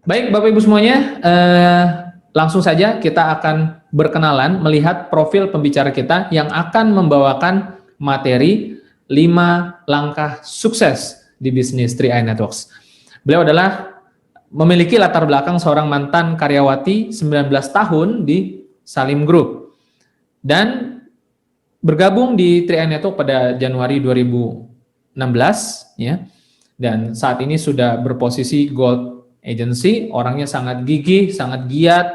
Baik, Bapak Ibu semuanya, langsung saja kita akan berkenalan melihat profil pembicara kita yang akan membawakan materi 5 langkah sukses di bisnis 3i Networks. Beliau adalah memiliki latar belakang seorang mantan karyawati 19 tahun di Salim Group dan bergabung di 3i Network pada Januari 2016 ya. Dan saat ini sudah berposisi Gold Agency, orangnya sangat gigih, sangat giat,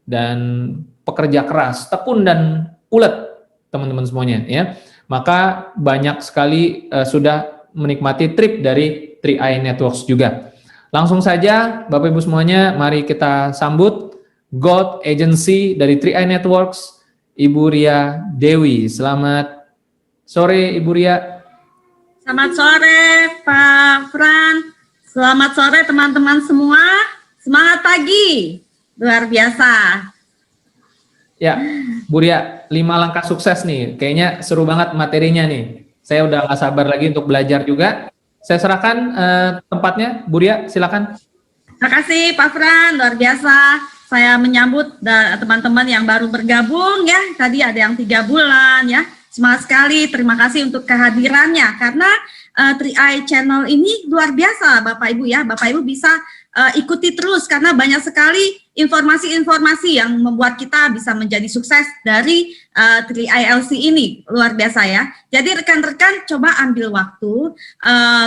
dan pekerja keras, tekun dan ulet, teman-teman semuanya ya. Maka banyak sekali sudah menikmati trip dari 3i Networks juga. Langsung saja Bapak Ibu semuanya, mari kita sambut Gold Agency dari 3i Networks, Ibu Ria Dewi. Selamat sore Ibu Ria. Selamat sore Pak Fran, selamat sore teman-teman semua, semangat pagi, luar biasa. Ya, Bu Ria, 5 langkah sukses nih, kayaknya seru banget materinya nih. Saya udah gak sabar lagi untuk belajar juga. Saya serahkan tempatnya, Bu Ria, silakan. Terima kasih Pak Fran, luar biasa. Saya menyambut teman-teman yang baru bergabung ya, tadi ada yang 3 bulan ya. Semangat sekali, terima kasih untuk kehadirannya karena 3i Channel ini luar biasa Bapak Ibu ya. Bapak Ibu bisa ikuti terus karena banyak sekali informasi-informasi yang membuat kita bisa menjadi sukses dari 3i ini, luar biasa ya. Jadi rekan-rekan coba ambil waktu,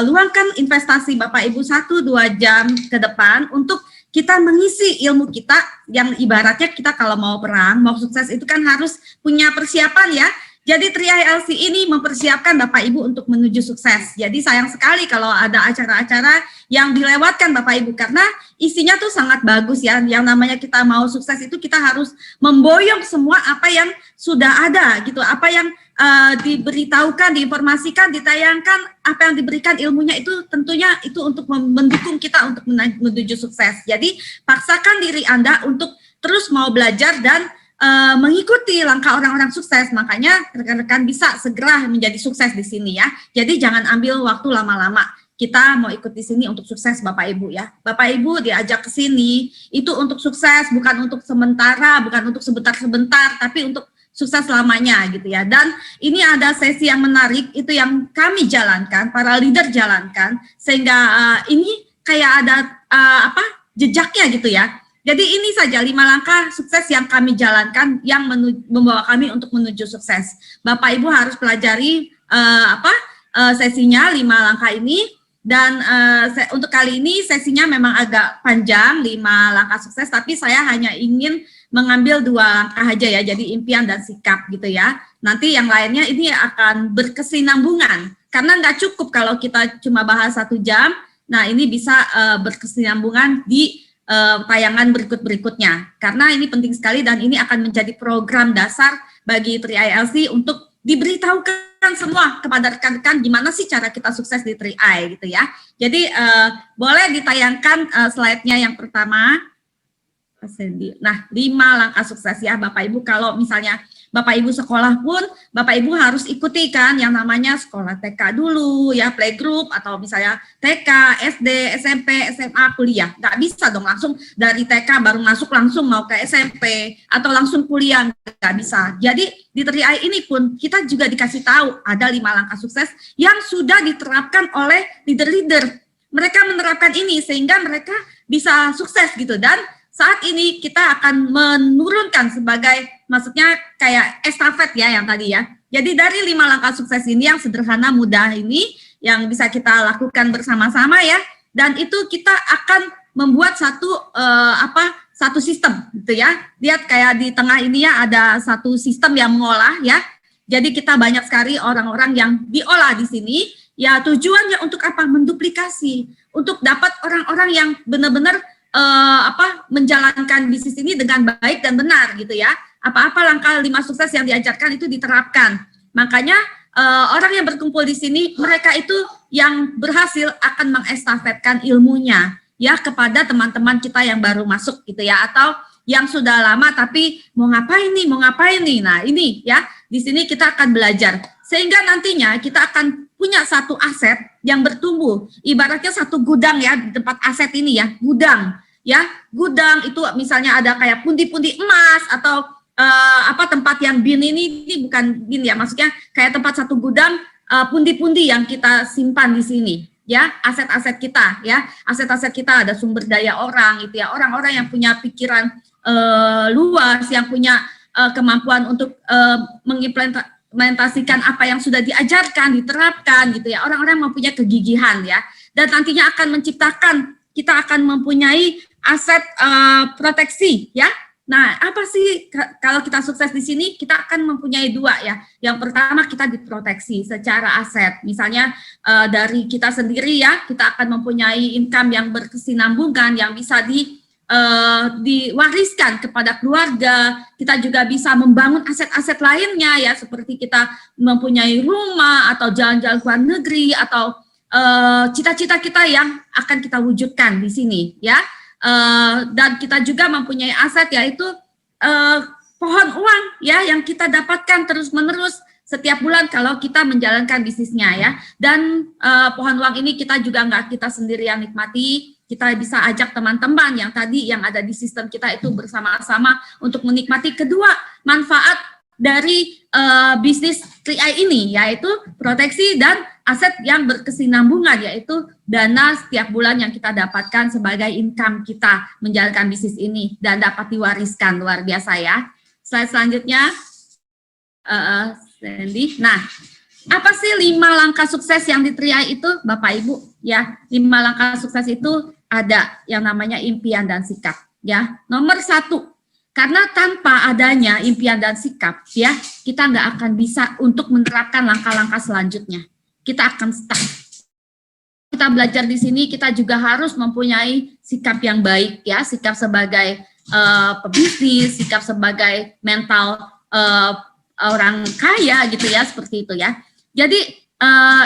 luangkan investasi Bapak Ibu 1-2 jam ke depan untuk kita mengisi ilmu kita yang ibaratnya kita kalau mau perang, mau sukses itu kan harus punya persiapan ya. Jadi 3i ini mempersiapkan Bapak Ibu untuk menuju sukses. Jadi sayang sekali kalau ada acara-acara yang dilewatkan Bapak Ibu karena isinya tuh sangat bagus ya. Yang namanya kita mau sukses itu kita harus memboyong semua apa yang sudah ada gitu, apa yang diberitahukan, diinformasikan, ditayangkan, apa yang diberikan ilmunya itu tentunya itu untuk mendukung kita untuk menuju sukses. Jadi paksakan diri Anda untuk terus mau belajar dan mengikuti langkah orang-orang sukses. Makanya rekan-rekan bisa segera menjadi sukses di sini ya. Jadi jangan ambil waktu lama-lama. Kita mau ikut di sini untuk sukses Bapak Ibu ya. Bapak Ibu diajak ke sini itu untuk sukses, bukan untuk sementara, bukan untuk sebentar-sebentar, tapi untuk sukses selamanya gitu ya. Dan ini ada sesi yang menarik itu yang kami jalankan, para leader jalankan sehingga ini kayak ada jejaknya gitu ya. Jadi ini saja 5 langkah sukses yang kami jalankan yang membawa kami untuk menuju sukses. Bapak Ibu harus pelajari sesinya 5 langkah ini dan untuk kali ini sesinya memang agak panjang 5 langkah sukses, tapi saya hanya ingin mengambil 2 langkah aja ya, jadi impian dan sikap gitu ya. Nanti yang lainnya ini akan berkesinambungan karena nggak cukup kalau kita cuma bahas 1 jam. Nah ini bisa berkesinambungan di tayangan berikutnya karena ini penting sekali dan ini akan menjadi program dasar bagi 3i untuk diberitahukan semua kepada rekan-rekan gimana sih cara kita sukses di 3i gitu ya. Jadi boleh ditayangkan slide-nya yang pertama. Nah, 5 langkah sukses ya Bapak Ibu. Kalau misalnya Bapak Ibu sekolah pun, Bapak Ibu harus ikuti kan yang namanya sekolah TK dulu ya, playgroup atau misalnya TK, SD, SMP, SMA, kuliah. Nggak bisa dong langsung dari TK baru masuk langsung mau ke SMP atau langsung kuliah, nggak bisa. Jadi di 3i ini pun kita juga dikasih tahu ada 5 langkah sukses yang sudah diterapkan oleh leader-leader. Mereka menerapkan ini sehingga mereka bisa sukses gitu dan saat ini kita akan menurunkan sebagai, maksudnya kayak estafet ya yang tadi ya. Jadi dari 5 langkah sukses ini yang sederhana, mudah ini, yang bisa kita lakukan bersama-sama ya. Dan itu kita akan membuat satu sistem gitu ya. Lihat kayak di tengah ini ya ada satu sistem yang mengolah ya. Jadi kita banyak sekali orang-orang yang diolah di sini. Ya tujuannya untuk apa? Menduplikasi. Untuk dapat orang-orang yang benar-benar menjalankan bisnis ini dengan baik dan benar gitu ya. Apa-apa langkah 5 sukses yang diajarkan itu diterapkan. Makanya orang yang berkumpul di sini mereka itu yang berhasil akan mengestafetkan ilmunya ya kepada teman-teman kita yang baru masuk gitu ya, atau yang sudah lama tapi mau ngapain nih. Nah, ini ya, di sini kita akan belajar sehingga nantinya kita akan punya satu aset yang bertumbuh. Ibaratnya satu gudang ya, di tempat aset ini ya, gudang ya, gudang itu misalnya ada kayak pundi-pundi emas atau tempat yang bin ini bukan bin ya, maksudnya kayak tempat satu gudang pundi-pundi yang kita simpan di sini, ya, aset-aset kita, ya, aset-aset kita ada sumber daya orang, itu ya, orang-orang yang punya pikiran luas, yang punya kemampuan untuk mengimplementasikan apa yang sudah diajarkan, diterapkan, gitu ya, orang-orang mempunyai kegigihan, ya, dan nantinya akan menciptakan, kita akan mempunyai aset proteksi, ya. Nah, apa sih kalau kita sukses di sini? Kita akan mempunyai dua, ya. Yang pertama, kita diproteksi secara aset. Misalnya dari kita sendiri, ya, kita akan mempunyai income yang berkesinambungan, yang bisa diwariskan kepada keluarga. Kita juga bisa membangun aset-aset lainnya, ya, seperti kita mempunyai rumah atau jalan-jalan ke luar negeri atau cita-cita kita yang akan kita wujudkan di sini, ya. Dan kita juga mempunyai aset, yaitu pohon uang, ya, yang kita dapatkan terus-menerus setiap bulan kalau kita menjalankan bisnisnya, ya. Dan pohon uang ini kita juga nggak kita sendiri yang nikmati, kita bisa ajak teman-teman yang tadi yang ada di sistem kita itu bersama-sama untuk menikmati kedua manfaat dari bisnis 3i ini, yaitu proteksi dan aset yang berkesinambungan, yaitu dana setiap bulan yang kita dapatkan sebagai income kita menjalankan bisnis ini dan dapat diwariskan. Luar biasa, ya. Slide selanjutnya, Sandy. Nah, apa sih 5 langkah sukses yang di 3i itu, Bapak Ibu? Ya, 5 langkah sukses itu ada yang namanya impian dan sikap. Ya, nomor 1. Karena tanpa adanya impian dan sikap, ya, kita nggak akan bisa untuk menerapkan langkah-langkah selanjutnya. Kita akan stuck. Kita belajar di sini, kita juga harus mempunyai sikap yang baik, ya, sikap sebagai pebisnis, sikap sebagai mental orang kaya, gitu ya, seperti itu, ya. Jadi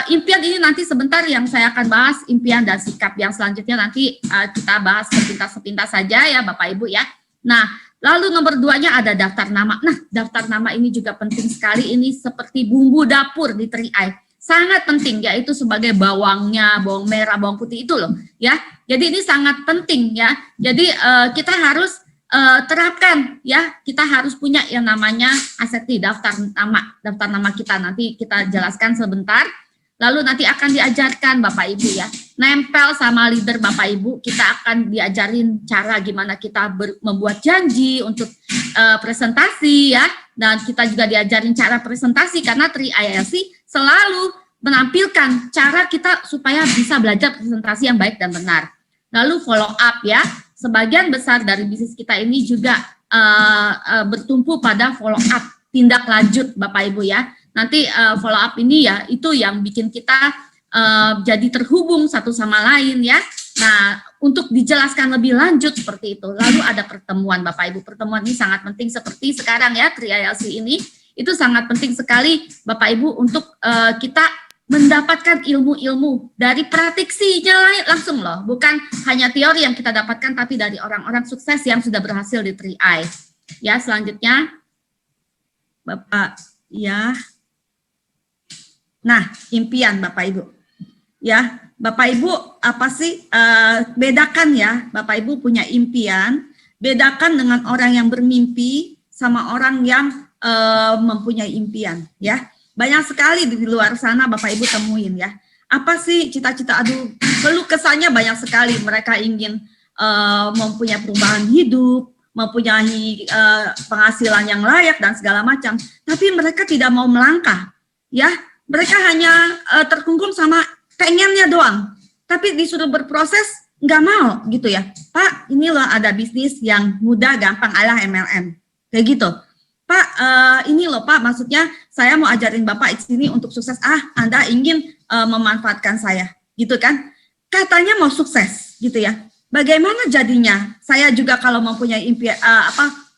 impian ini nanti sebentar yang saya akan bahas impian dan sikap. Yang selanjutnya nanti kita bahas sepintas-sepintas saja, ya, Bapak Ibu, ya. Nah, lalu nomor 2-nya ada daftar nama. Nah, daftar nama ini juga penting sekali. Ini seperti bumbu dapur di 3i. Sangat penting, yaitu sebagai bawangnya, bawang merah, bawang putih itu loh, ya. Jadi ini sangat penting, ya. Jadi kita harus terapkan, ya. Kita harus punya yang namanya aset di daftar nama kita. Nanti kita jelaskan sebentar. Lalu nanti akan diajarkan Bapak Ibu, ya. Nempel sama leader Bapak Ibu, kita akan diajarin cara gimana kita membuat janji untuk presentasi, ya. Dan kita juga diajarin cara presentasi karena 3ILC selalu menampilkan cara kita supaya bisa belajar presentasi yang baik dan benar. Lalu follow up, ya. Sebagian besar dari bisnis kita ini juga bertumpu pada follow up, tindak lanjut Bapak Ibu, ya. Nanti follow up ini, ya, itu yang bikin kita jadi terhubung satu sama lain, ya. Nah, untuk dijelaskan lebih lanjut seperti itu. Lalu ada pertemuan Bapak Ibu. Pertemuan ini sangat penting seperti sekarang, ya, 3ILC ini. Itu sangat penting sekali Bapak Ibu untuk kita mendapatkan ilmu-ilmu dari praktisinya langsung loh. Bukan hanya teori yang kita dapatkan, tapi dari orang-orang sukses yang sudah berhasil di 3i. Ya, selanjutnya Bapak, ya. Nah, impian Bapak Ibu. Ya, Bapak Ibu apa sih bedakan, ya, Bapak Ibu punya impian, bedakan dengan orang yang bermimpi sama orang yang mempunyai impian, ya. Banyak sekali di luar sana Bapak Ibu temuin, ya. Apa sih cita-cita, aduh, keluh kesahnya banyak sekali. Mereka ingin mempunyai perubahan hidup, mempunyai penghasilan yang layak dan segala macam. Tapi mereka tidak mau melangkah, ya. Mereka hanya terkungkung sama pengennya doang. Tapi disuruh berproses, nggak mau, gitu ya. Pak, ini loh ada bisnis yang mudah, gampang, ala MLM. Kayak gitu. Pak, ini loh Pak, maksudnya saya mau ajarin Bapak di sini untuk sukses. Anda ingin memanfaatkan saya, gitu kan? Katanya mau sukses, gitu ya. Bagaimana jadinya? Saya juga kalau mempunyai impian,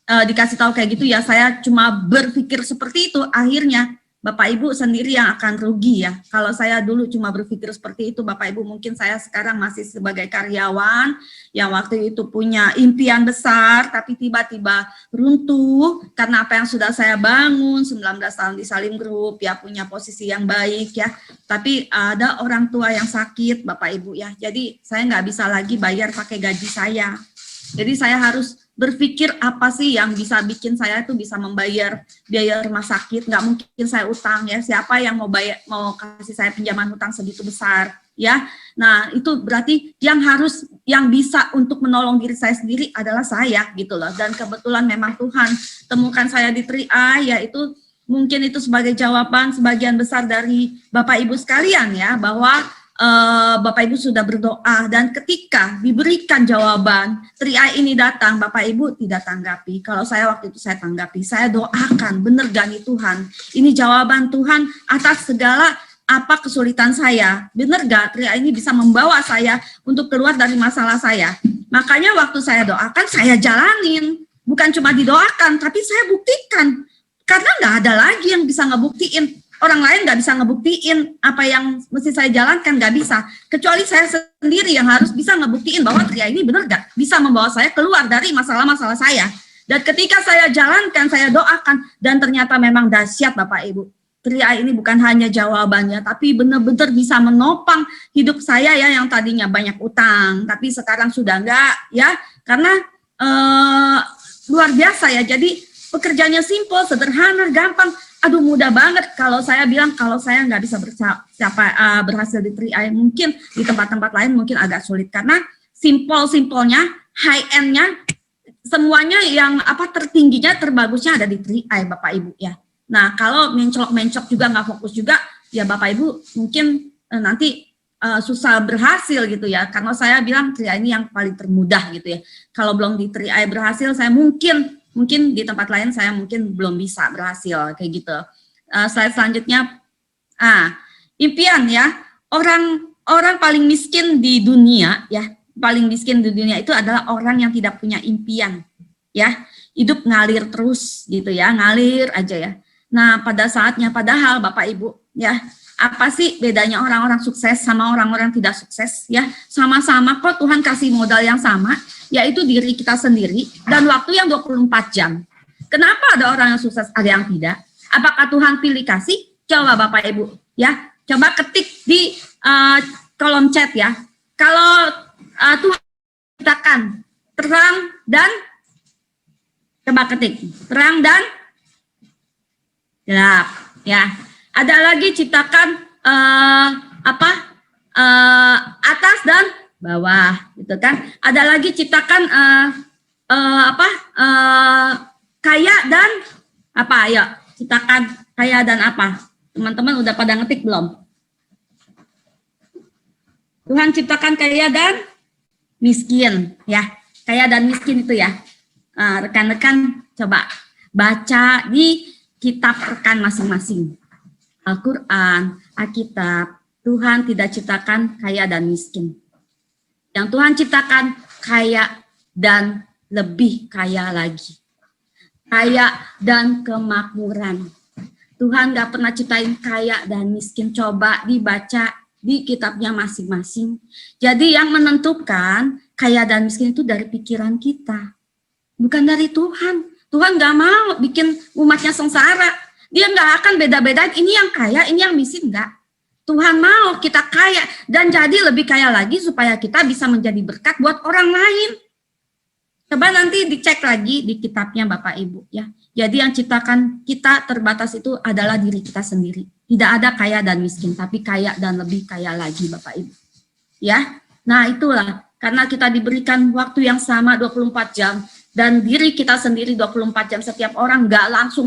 dikasih tahu kayak gitu ya, saya cuma berpikir seperti itu, akhirnya Bapak Ibu sendiri yang akan rugi, ya. Kalau saya dulu cuma berpikir seperti itu, Bapak Ibu mungkin saya sekarang masih sebagai karyawan yang waktu itu punya impian besar, tapi tiba-tiba runtuh karena apa yang sudah saya bangun 19 tahun di Salim Group, ya, punya posisi yang baik, ya. Tapi ada orang tua yang sakit, Bapak Ibu, ya. Jadi saya nggak bisa lagi bayar pakai gaji saya. Jadi saya harus berpikir apa sih yang bisa bikin saya itu bisa membayar biaya rumah sakit. Nggak mungkin saya utang ya. Siapa yang mau mau kasih saya pinjaman hutang segitu besar ya. Nah itu berarti yang bisa untuk menolong diri saya sendiri adalah saya gitu loh. Dan kebetulan memang Tuhan temukan saya di 3i, yaitu mungkin itu sebagai jawaban sebagian besar dari Bapak Ibu sekalian ya, bahwa Bapak Ibu sudah berdoa, dan ketika diberikan jawaban 3i ini datang, Bapak Ibu tidak tanggapi. Kalau saya waktu itu saya tanggapi, saya doakan, bener gak nih Tuhan, ini jawaban Tuhan atas segala apa kesulitan saya, bener gak 3i ini bisa membawa saya untuk keluar dari masalah saya. Makanya waktu saya doakan, saya jalanin, bukan cuma didoakan, tapi saya buktikan, karena nggak ada lagi yang bisa ngebuktiin. Orang lain nggak bisa ngebuktiin apa yang mesti saya jalankan, nggak bisa. Kecuali saya sendiri yang harus bisa ngebuktiin bahwa 3i ini benar nggak bisa membawa saya keluar dari masalah-masalah saya. Dan ketika saya jalankan, saya doakan, dan ternyata memang dahsyat Bapak Ibu. 3i ini bukan hanya jawabannya, tapi benar-benar bisa menopang hidup saya ya, yang tadinya banyak utang, tapi sekarang sudah enggak ya, karena luar biasa ya. Jadi pekerjaannya simple, sederhana, gampang. Aduh mudah banget. Kalau saya bilang, kalau saya nggak bisa berhasil di 3i, mungkin di tempat-tempat lain mungkin agak sulit. Karena simpelnya, high-end-nya, semuanya yang tertingginya, terbagusnya ada di 3i Bapak Ibu ya. Nah kalau mencok juga nggak fokus juga, ya Bapak Ibu mungkin nanti susah berhasil gitu ya. Karena saya bilang 3i ini yang paling termudah gitu ya. Kalau belum di 3i berhasil, saya mungkin di tempat lain saya mungkin belum bisa berhasil kayak gitu. Slide selanjutnya, impian ya, orang paling miskin di dunia ya, paling miskin di dunia itu adalah orang yang tidak punya impian ya, hidup ngalir terus gitu ya, ngalir aja ya. Nah pada saatnya, padahal Bapak Ibu ya, apa sih bedanya orang-orang sukses sama orang-orang tidak sukses ya? Sama-sama kok Tuhan kasih modal yang sama, yaitu diri kita sendiri, dan waktu yang 24 jam. Kenapa ada orang yang sukses, ada yang tidak? Apakah Tuhan pilih kasih? Coba Bapak Ibu ya, coba ketik di kolom chat ya. Kalau Tuhan ciptakan terang dan, coba ketik terang dan gelap ya. Ada lagi ciptakan atas dan bawah gitu kan. Ada lagi ciptakan kaya dan apa? Ayo ciptakan kaya dan apa? Teman-teman udah pada ngetik belum? Tuhan ciptakan kaya dan miskin ya. Kaya dan miskin itu ya. Rekan-rekan coba baca di kitab rekan masing-masing. Al-Quran, Alkitab, Tuhan tidak ciptakan kaya dan miskin. Yang Tuhan ciptakan kaya dan lebih kaya lagi. Kaya dan kemakmuran. Tuhan gak pernah ciptain kaya dan miskin. Coba dibaca di kitabnya masing-masing. Jadi yang menentukan kaya dan miskin itu dari pikiran kita. Bukan dari Tuhan. Tuhan gak mau bikin umatnya sengsara. Dia nggak akan beda-bedain ini yang kaya, ini yang miskin, enggak. Tuhan mau kita kaya dan jadi lebih kaya lagi supaya kita bisa menjadi berkat buat orang lain. Coba nanti dicek lagi di kitabnya Bapak Ibu ya. Jadi yang ciptakan kita terbatas itu adalah diri kita sendiri. Tidak ada kaya dan miskin, tapi kaya dan lebih kaya lagi Bapak Ibu. Ya. Nah, itulah karena kita diberikan waktu yang sama 24 jam. Dan diri kita sendiri 24 jam, setiap orang nggak langsung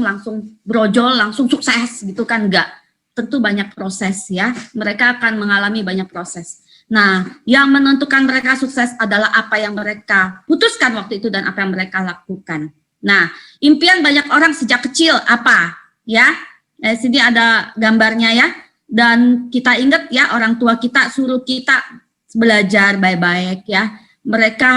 brojol, langsung sukses gitu kan, nggak. Tentu banyak proses ya, mereka akan mengalami banyak proses. Nah, yang menentukan mereka sukses adalah apa yang mereka putuskan waktu itu dan apa yang mereka lakukan. Nah, impian banyak orang sejak kecil apa? Ya, sini ada gambarnya ya. Dan kita ingat ya, orang tua kita suruh kita belajar baik-baik ya. Mereka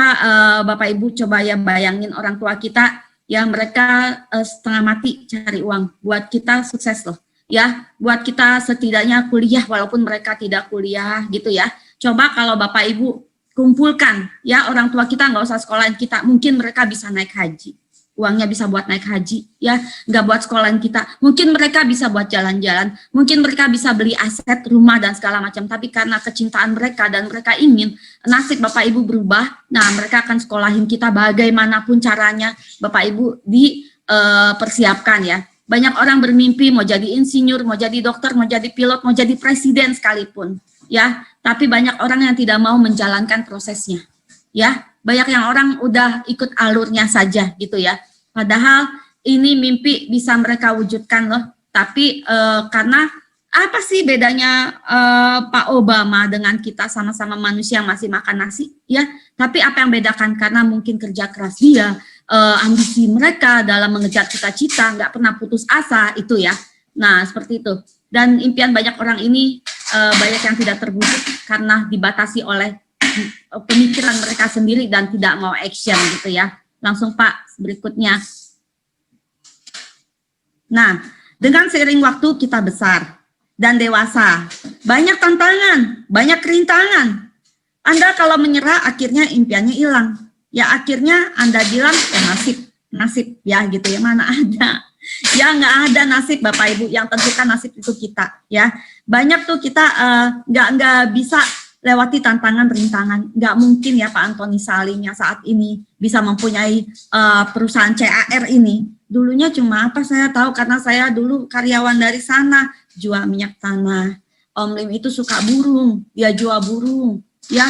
Bapak Ibu coba ya bayangin orang tua kita ya, mereka setengah mati cari uang buat kita sukses loh ya, buat kita setidaknya kuliah walaupun mereka tidak kuliah gitu ya. Coba kalau Bapak Ibu kumpulkan ya, orang tua kita nggak usah sekolahin kita, mungkin mereka bisa naik haji. uangnya bisa buat naik haji, ya, nggak buat sekolahan kita. Mungkin mereka bisa buat jalan-jalan, mungkin mereka bisa beli aset, rumah, dan segala macam. Tapi karena kecintaan mereka dan mereka ingin nasib Bapak Ibu berubah, nah mereka akan sekolahin kita bagaimanapun caranya, Bapak Ibu dipersiapkan ya. Banyak orang bermimpi mau jadi insinyur, mau jadi dokter, mau jadi pilot, mau jadi presiden sekalipun, ya. Tapi banyak orang yang tidak mau menjalankan prosesnya, ya. Banyak yang orang udah ikut alurnya saja gitu ya. Padahal ini mimpi bisa mereka wujudkan loh. Tapi karena apa sih bedanya Pak Obama dengan kita, sama-sama manusia yang masih makan nasi ya. Tapi apa yang bedakan? Karena mungkin kerja keras dia, ambisi mereka dalam mengejar cita-cita, nggak pernah putus asa itu ya. Nah seperti itu. Dan impian banyak orang ini banyak yang tidak terwujud karena dibatasi oleh pemikiran mereka sendiri dan tidak mau action gitu ya. Langsung Pak berikutnya. Nah, dengan seiring waktu kita besar dan dewasa, banyak tantangan, banyak rintangan. Anda kalau menyerah akhirnya impiannya hilang. Ya akhirnya Anda bilang ya nasib ya gitu ya, mana ada. Ya nggak ada nasib Bapak Ibu, yang tentukan nasib itu kita ya. Banyak tuh kita nggak bisa lewati tantangan rintangan. Nggak mungkin ya Pak Antoni Salim yang saat ini bisa mempunyai perusahaan CAR ini. Dulunya cuma apa saya tahu karena saya dulu karyawan dari sana, jual minyak tanah. Om Lim itu suka burung, dia jual burung. Ya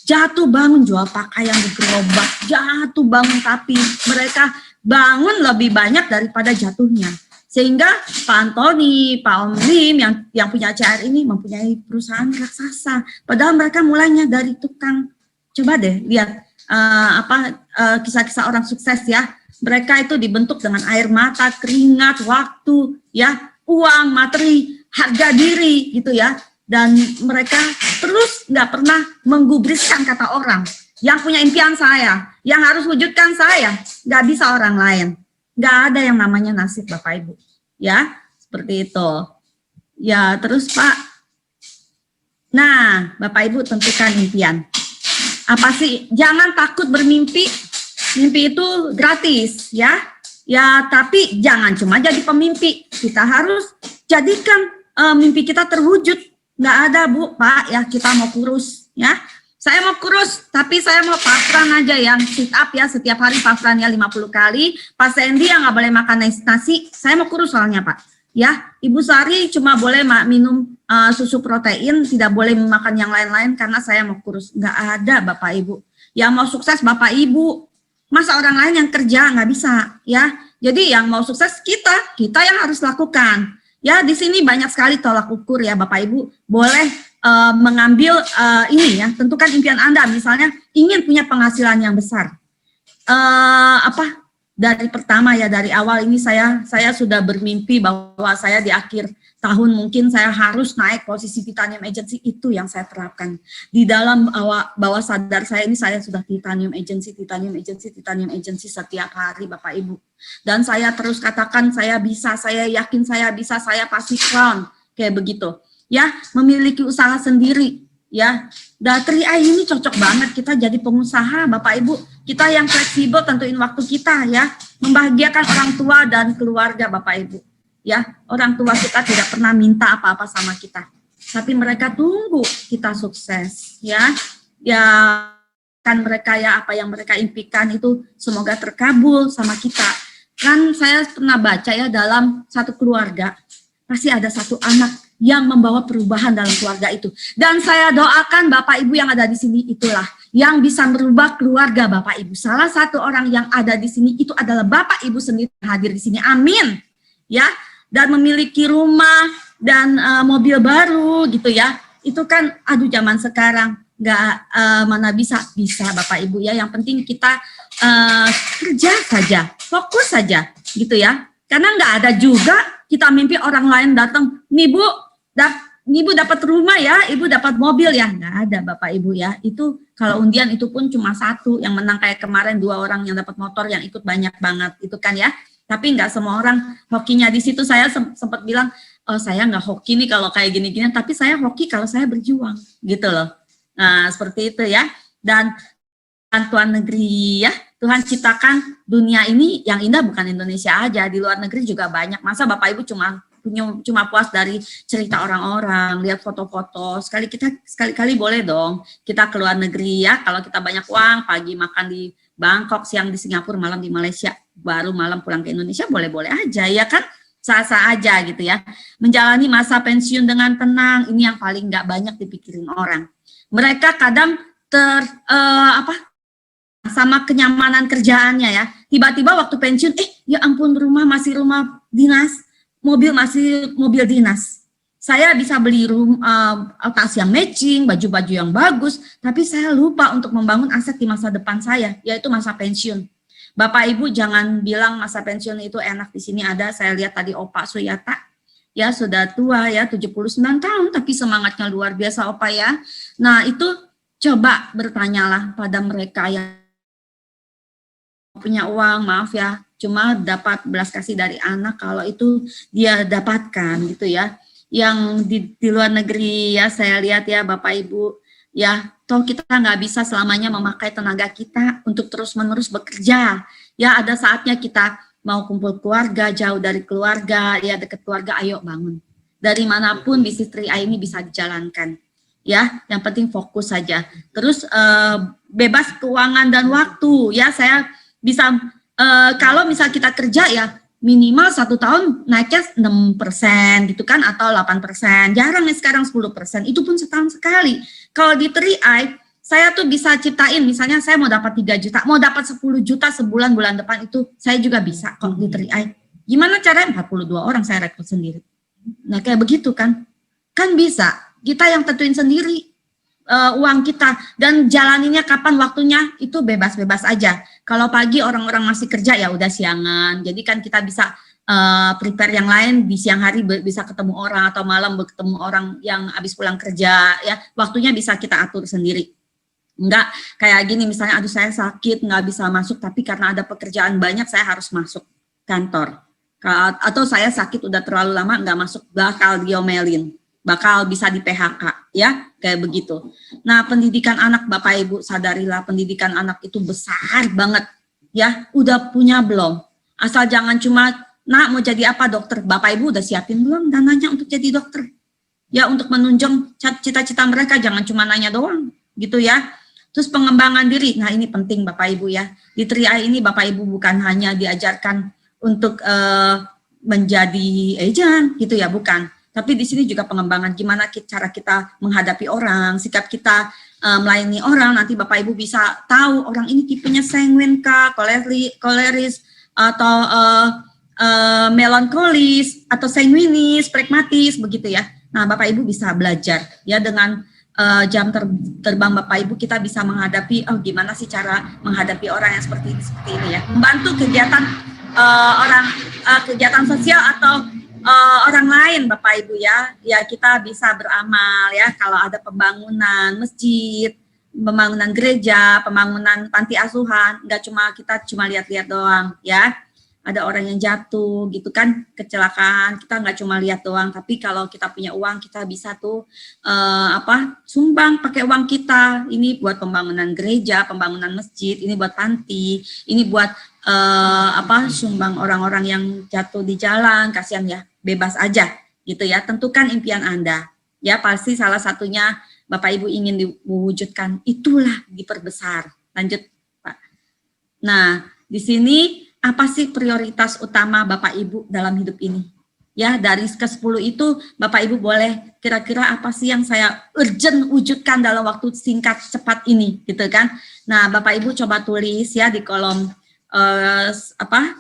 jatuh bangun jual pakaian di gerobak, jatuh bangun, tapi mereka bangun lebih banyak daripada jatuhnya. Sehingga Pak Antoni, Pak Om Lim yang punya CR ini mempunyai perusahaan raksasa. Padahal mereka mulainya dari tukang. Coba deh lihat kisah-kisah orang sukses ya. Mereka itu dibentuk dengan air mata, keringat, waktu, ya, uang, materi, harga diri gitu ya. Dan mereka terus nggak pernah menggubriskan kata orang. Yang punya impian saya, yang harus wujudkan saya, nggak bisa orang lain. Nggak ada yang namanya nasib Bapak Ibu, ya seperti itu. Ya terus Pak, nah Bapak Ibu tentukan impian. Apa sih? Jangan takut bermimpi, mimpi itu gratis, ya. Ya tapi jangan cuma jadi pemimpi, kita harus jadikan mimpi kita terwujud. Nggak ada Bu, Pak, ya kita mau kurus, ya. Saya mau kurus, tapi saya mau Pak Fran aja yang sit up ya, setiap hari Pak Fran ya 50 kali. Pak Sandy yang nggak boleh makan nasi, saya mau kurus soalnya Pak. Ya, Ibu Sari cuma boleh minum susu protein, tidak boleh makan yang lain-lain karena saya mau kurus. Nggak ada Bapak Ibu. Yang mau sukses Bapak Ibu, masa orang lain yang kerja nggak bisa ya. Jadi yang mau sukses kita yang harus lakukan. Ya di sini banyak sekali tolak ukur ya Bapak Ibu, boleh mengambil ini ya, tentukan impian Anda, misalnya ingin punya penghasilan yang besar. Dari pertama ya, dari awal ini saya sudah bermimpi bahwa saya di akhir tahun mungkin saya harus naik posisi Titanium Agency, itu yang saya terapkan. Di dalam bawah sadar saya ini saya sudah Titanium Agency setiap hari Bapak Ibu. Dan saya terus katakan saya bisa, saya yakin saya bisa, saya pasti crown, kayak begitu. Ya, memiliki usaha sendiri, ya. Dan 3i ini cocok banget kita jadi pengusaha, Bapak Ibu. Kita yang fleksibel tentuin waktu kita, ya. Membahagiakan orang tua dan keluarga, Bapak Ibu. Ya, orang tua kita tidak pernah minta apa-apa sama kita. Tapi mereka tunggu kita sukses, ya. Ya, kan mereka ya apa yang mereka impikan itu semoga terkabul sama kita. Kan saya pernah baca ya dalam satu keluarga, pasti ada satu anak yang membawa perubahan dalam keluarga itu. Dan saya doakan Bapak Ibu yang ada di sini itulah yang bisa merubah keluarga Bapak Ibu. Salah satu orang yang ada di sini itu adalah Bapak Ibu sendiri hadir di sini. Amin. Ya, dan memiliki rumah dan mobil baru gitu ya. Itu kan aduh zaman sekarang nggak mana bisa Bapak Ibu ya. Yang penting kita kerja saja, fokus saja gitu ya. Karena nggak ada juga kita mimpi orang lain datang, nih Bu, Ibu dapat rumah ya, Ibu dapat mobil ya, nggak ada Bapak Ibu ya. Itu kalau undian itu pun cuma satu, yang menang kayak kemarin 2 orang yang dapat motor, yang ikut banyak banget itu kan ya. Tapi nggak semua orang hokinya di situ. Saya sempat bilang, oh saya nggak hoki nih kalau kayak gini-gini, tapi saya hoki kalau saya berjuang gitu loh. Nah seperti itu ya. Dan bantuan negeri ya, Tuhan ciptakan dunia ini yang indah bukan Indonesia aja, di luar negeri juga banyak. Masa Bapak Ibu cuma puas dari cerita orang-orang, lihat foto-foto. Sekali-kali boleh dong kita ke luar negeri ya. Kalau kita banyak uang, pagi makan di Bangkok, siang di Singapura, malam di Malaysia, baru malam pulang ke Indonesia, boleh-boleh aja ya kan? Sah-sah aja gitu ya. Menjalani masa pensiun dengan tenang, ini yang paling nggak banyak dipikirin orang. Mereka kadang sama kenyamanan kerjaannya ya. Tiba-tiba waktu pensiun, ya ampun, rumah masih rumah dinas, mobil masih mobil dinas. Saya bisa beli tas yang matching, baju-baju yang bagus, tapi saya lupa untuk membangun aset di masa depan saya, yaitu masa pensiun. Bapak Ibu jangan bilang masa pensiun itu enak. Di sini ada, saya lihat tadi Opa Suyata, ya sudah tua ya, 79 tahun, tapi semangatnya luar biasa Opa ya. Nah itu coba bertanyalah pada mereka yang punya uang, maaf ya, cuma dapat belas kasih dari anak, kalau itu dia dapatkan gitu ya. Yang di luar negeri ya, saya lihat ya Bapak Ibu, ya toh kita nggak bisa selamanya memakai tenaga kita untuk terus-menerus bekerja. Ya ada saatnya kita mau kumpul keluarga, jauh dari keluarga, ya dekat keluarga, ayo bangun. Dari manapun bisnis 3i ini bisa dijalankan. Ya, yang penting fokus saja. Terus bebas keuangan dan waktu. Ya, saya bisa kalau misal kita kerja ya minimal 1 tahun naiknya 6% gitu kan, atau 8%. Jarang nih sekarang 10%. Itu pun setahun sekali. Kalau di 3i, saya tuh bisa ciptain, misalnya saya mau dapat 3 juta, mau dapat 10 juta sebulan, bulan depan itu saya juga bisa kok di 3i. Gimana caranya? 42 orang saya rekrut sendiri. Nah kayak begitu kan. Kan bisa. Kita yang tentuin sendiri uang kita, dan jalaninya kapan waktunya itu bebas-bebas aja. Kalau pagi orang-orang masih kerja ya udah siangan, jadi kan kita bisa prepare yang lain di siang hari, bisa ketemu orang, atau malam ketemu orang yang habis pulang kerja ya, waktunya bisa kita atur sendiri. Enggak kayak gini misalnya, aduh saya sakit nggak bisa masuk, tapi karena ada pekerjaan banyak saya harus masuk kantor, atau saya sakit udah terlalu lama nggak masuk, bakal diomelin, bakal bisa di PHK ya, kayak begitu. Nah pendidikan anak Bapak Ibu sadarilah, pendidikan anak itu besar banget ya. Udah punya belum? Asal jangan cuma nak mau jadi apa dokter, Bapak Ibu udah siapin belum dananya untuk jadi dokter? Ya untuk menunjang cita-cita mereka, jangan cuma nanya doang gitu ya. Terus pengembangan diri, nah ini penting Bapak Ibu ya. Di 3i ini Bapak Ibu bukan hanya diajarkan untuk menjadi agent gitu ya, bukan. Tapi di sini juga pengembangan gimana cara kita menghadapi orang, sikap kita melayani orang. Nanti Bapak Ibu bisa tahu orang ini tipenya sanguin kah, koleris, atau melankolis, atau sanguinis, pragmatis, begitu ya. Nah Bapak Ibu bisa belajar ya, dengan jam terbang Bapak Ibu kita bisa menghadapi, gimana sih cara menghadapi orang yang seperti ini ya. Membantu kegiatan kegiatan sosial atau orang lain Bapak Ibu ya, ya kita bisa beramal ya, kalau ada pembangunan masjid, pembangunan gereja, pembangunan panti asuhan, nggak kita cuma lihat-lihat doang ya. Ada orang yang jatuh gitu kan, kecelakaan, kita nggak cuma lihat doang, tapi kalau kita punya uang kita bisa tuh sumbang pakai uang kita, ini buat pembangunan gereja, pembangunan masjid, ini buat panti, ini buat sumbang orang-orang yang jatuh di jalan, kasihan ya, bebas aja gitu ya. Tentukan impian Anda ya, pasti salah satunya Bapak Ibu ingin diwujudkan, itulah diperbesar. Lanjut Pak. Nah di sini apa sih prioritas utama Bapak Ibu dalam hidup ini? Ya, dari ke-10 itu Bapak Ibu boleh kira-kira apa sih yang saya urgent wujudkan dalam waktu singkat cepat ini, gitu kan? Nah, Bapak Ibu coba tulis ya di kolom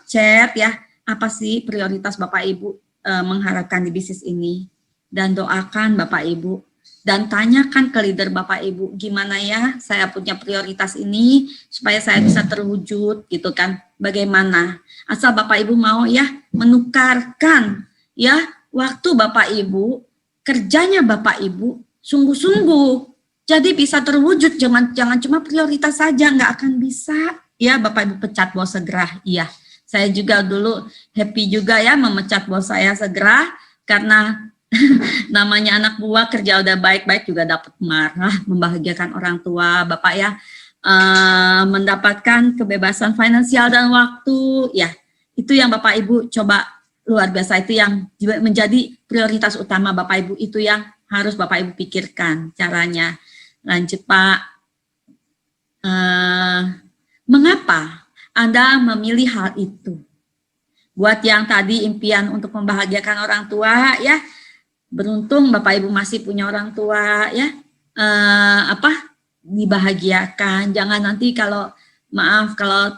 chat ya, apa sih prioritas Bapak Ibu mengharapkan di bisnis ini, dan doakan Bapak Ibu. Dan tanyakan ke leader Bapak Ibu, gimana ya saya punya prioritas ini supaya saya bisa terwujud gitu kan, bagaimana. Asal Bapak Ibu mau ya menukarkan ya waktu Bapak Ibu, kerjanya Bapak Ibu sungguh-sungguh, jadi bisa terwujud, jangan cuma prioritas saja, nggak akan bisa ya. Bapak Ibu pecat bos segera, iya. Saya juga dulu happy juga ya memecat bos saya segera, karena namanya anak buah kerja udah baik-baik juga dapat marah, membahagiakan orang tua Bapak ya. mendapatkan kebebasan finansial dan waktu, ya itu yang Bapak Ibu coba luar biasa, itu yang menjadi prioritas utama Bapak Ibu, itu yang harus Bapak Ibu pikirkan caranya. Lanjut Pak. Mengapa Anda memilih hal itu? Buat yang tadi impian untuk membahagiakan orang tua, ya beruntung Bapak Ibu masih punya orang tua, ya dibahagiakan. Jangan nanti kalau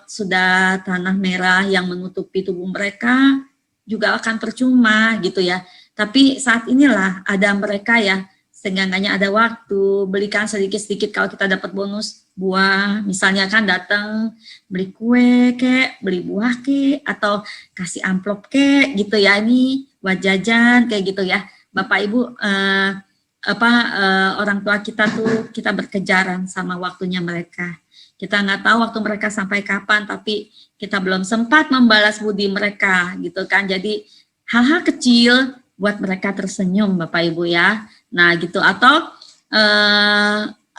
sudah tanah merah yang menutupi tubuh mereka juga akan percuma gitu ya. Tapi saat inilah ada mereka ya, seenggaknya ada waktu, belikan sedikit-sedikit. Kalau kita dapat bonus buah, misalnya kan datang beli kue kek, beli buah kek, atau kasih amplop kek gitu ya, ini buat jajan kayak gitu ya. Bapak Ibu orang tua kita tuh, kita berkejaran sama waktunya mereka. Kita nggak tahu waktu mereka sampai kapan, tapi kita belum sempat membalas budi mereka gitu kan. Jadi hal-hal kecil buat mereka tersenyum Bapak Ibu ya. Nah gitu, atau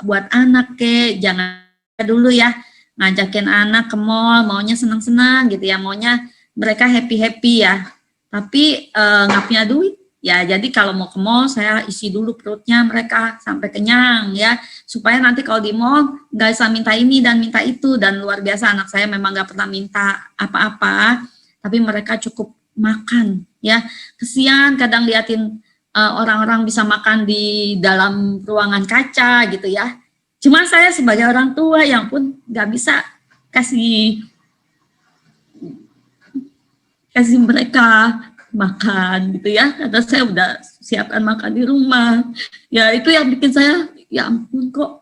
buat anak jangan dulu ya ngajakin anak ke mall, maunya senang-senang gitu ya, maunya mereka happy-happy ya, tapi nggak punya duit. Ya, jadi kalau mau ke mall, saya isi dulu perutnya mereka sampai kenyang ya, supaya nanti kalau di mall nggak bisa minta ini dan minta itu. Dan luar biasa, anak saya memang nggak pernah minta apa-apa, tapi mereka cukup makan ya. Kesian kadang liatin orang-orang bisa makan di dalam ruangan kaca gitu ya. Cuma saya sebagai orang tua yang pun nggak bisa kasih mereka makan gitu ya, karena saya udah siapkan makan di rumah. Ya itu yang bikin saya, ya ampun kok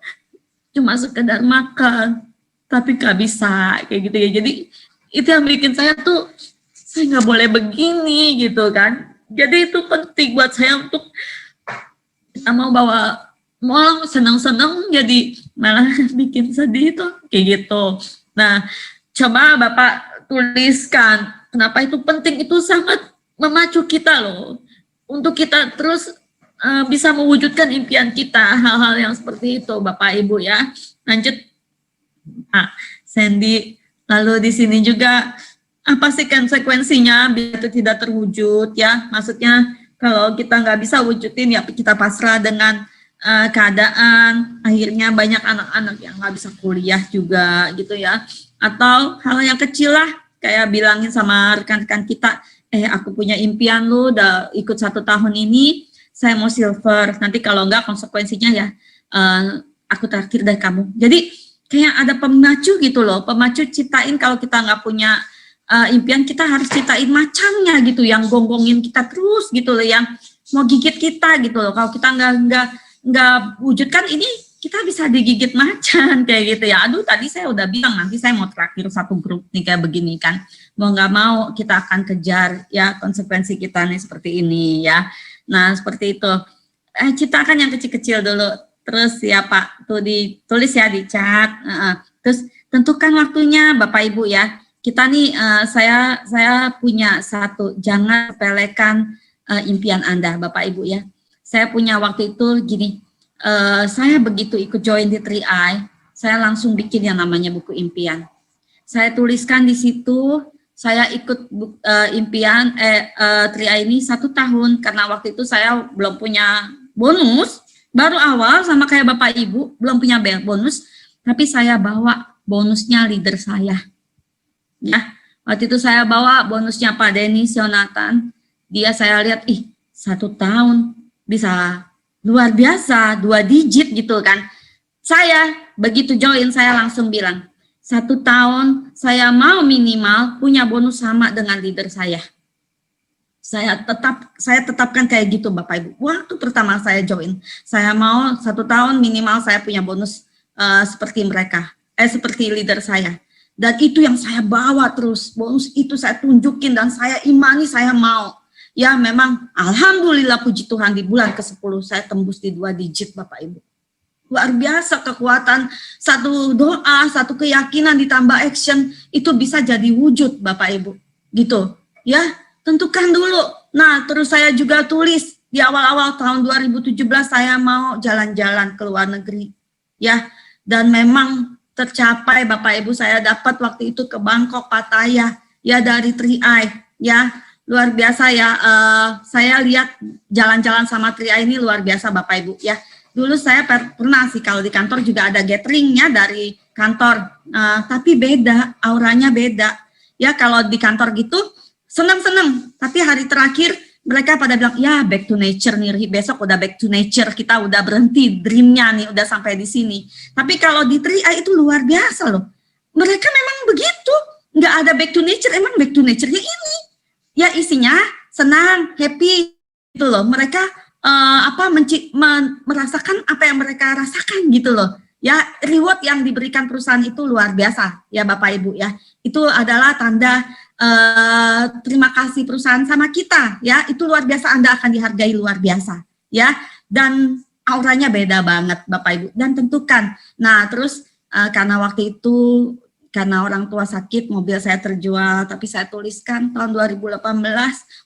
cuma sekedar makan, tapi nggak bisa kayak gitu ya. Jadi itu yang bikin saya tuh, saya nggak boleh begini gitu kan. Jadi itu penting buat saya untuk kita mau bawa mau senang-senang, jadi malah bikin sedih tuh kayak gitu. Nah coba Bapak tuliskan kenapa itu penting, itu sangat memacu kita loh, untuk kita terus bisa mewujudkan impian kita, hal-hal yang seperti itu Bapak Ibu ya. Lanjut, Sandy. Lalu di sini juga apa sih konsekuensinya biar itu tidak terwujud ya? Maksudnya kalau kita nggak bisa wujudin ya kita pasrah dengan keadaan, akhirnya banyak anak-anak yang nggak bisa kuliah juga gitu ya. Atau hal yang kecil lah, kayak bilangin sama rekan-rekan kita, aku punya impian lu, udah ikut 1 tahun ini, saya mau silver, nanti kalau enggak konsekuensinya ya aku traktir dari kamu. Jadi kayak ada pemacu gitu loh, pemacu ciptain. Kalau kita nggak punya impian, kita harus ciptain macannya gitu, yang gonggongin kita terus gitu loh, yang mau gigit kita gitu loh. Kalau kita nggak wujudkan ini, kita bisa digigit macan kayak gitu ya. Aduh, tadi saya udah bilang nanti saya mau traktir 1 grup nih kayak begini kan. Mau nggak mau kita akan kejar ya konsekuensi kita nih seperti ini ya. Nah seperti itu. Ciptakan yang kecil-kecil dulu. Terus ya Pak, tuh ditulis ya di chat. Terus tentukan waktunya Bapak Ibu ya. Kita nih saya punya satu, jangan sepelekan impian Anda Bapak Ibu ya. Saya punya waktu itu gini. Saya begitu ikut join di 3i, saya langsung bikin yang namanya buku impian. Saya tuliskan di situ, saya ikut impian 3i ini 1 tahun, karena waktu itu saya belum punya bonus, baru awal sama kayak Bapak Ibu, belum punya bonus, tapi saya bawa bonusnya leader saya. Ya, waktu itu saya bawa bonusnya Pak Denny Sionatan, dia saya lihat, 1 tahun bisa luar biasa, 2 digit gitu kan. Saya begitu join, saya langsung bilang, 1 tahun saya mau minimal punya bonus sama dengan leader saya. Saya tetapkan kayak gitu Bapak Ibu. Waktu pertama saya join, saya mau 1 tahun minimal saya punya bonus seperti mereka, seperti leader saya. Dan itu yang saya bawa terus, bonus itu saya tunjukin dan saya imani saya mau. Ya memang alhamdulillah puji Tuhan di bulan ke-10 saya tembus di 2 digit Bapak Ibu. Luar biasa kekuatan, 1 doa, 1 keyakinan ditambah action itu bisa jadi wujud Bapak Ibu. Gitu. Ya, tentukan dulu. Nah, terus saya juga tulis di awal-awal tahun 2017 saya mau jalan-jalan ke luar negeri. Ya, dan memang tercapai Bapak Ibu. Saya dapat waktu itu ke Bangkok, Pattaya, ya dari 3i, ya luar biasa ya. Saya lihat jalan-jalan sama 3i ini luar biasa Bapak Ibu ya. Dulu saya pernah sih kalau di kantor juga ada gatheringnya dari kantor, tapi beda, auranya beda. Ya kalau di kantor gitu senang-senang, tapi hari terakhir mereka pada bilang, ya back to nature nih, besok udah back to nature, kita udah berhenti dreamnya nih, udah sampai di sini. Tapi kalau di 3i itu luar biasa loh. Mereka memang begitu, nggak ada back to nature, emang back to nature-nya ini. Ya isinya senang, happy, gitu loh. Mereka merasakan apa yang mereka rasakan gitu loh. Ya reward yang diberikan perusahaan itu luar biasa ya Bapak Ibu ya. Itu adalah tanda terima kasih perusahaan sama kita ya, itu luar biasa, Anda akan dihargai luar biasa ya, dan auranya beda banget Bapak Ibu. Dan tentukan, nah terus karena waktu itu karena orang tua sakit, mobil saya terjual, tapi saya tuliskan tahun 2018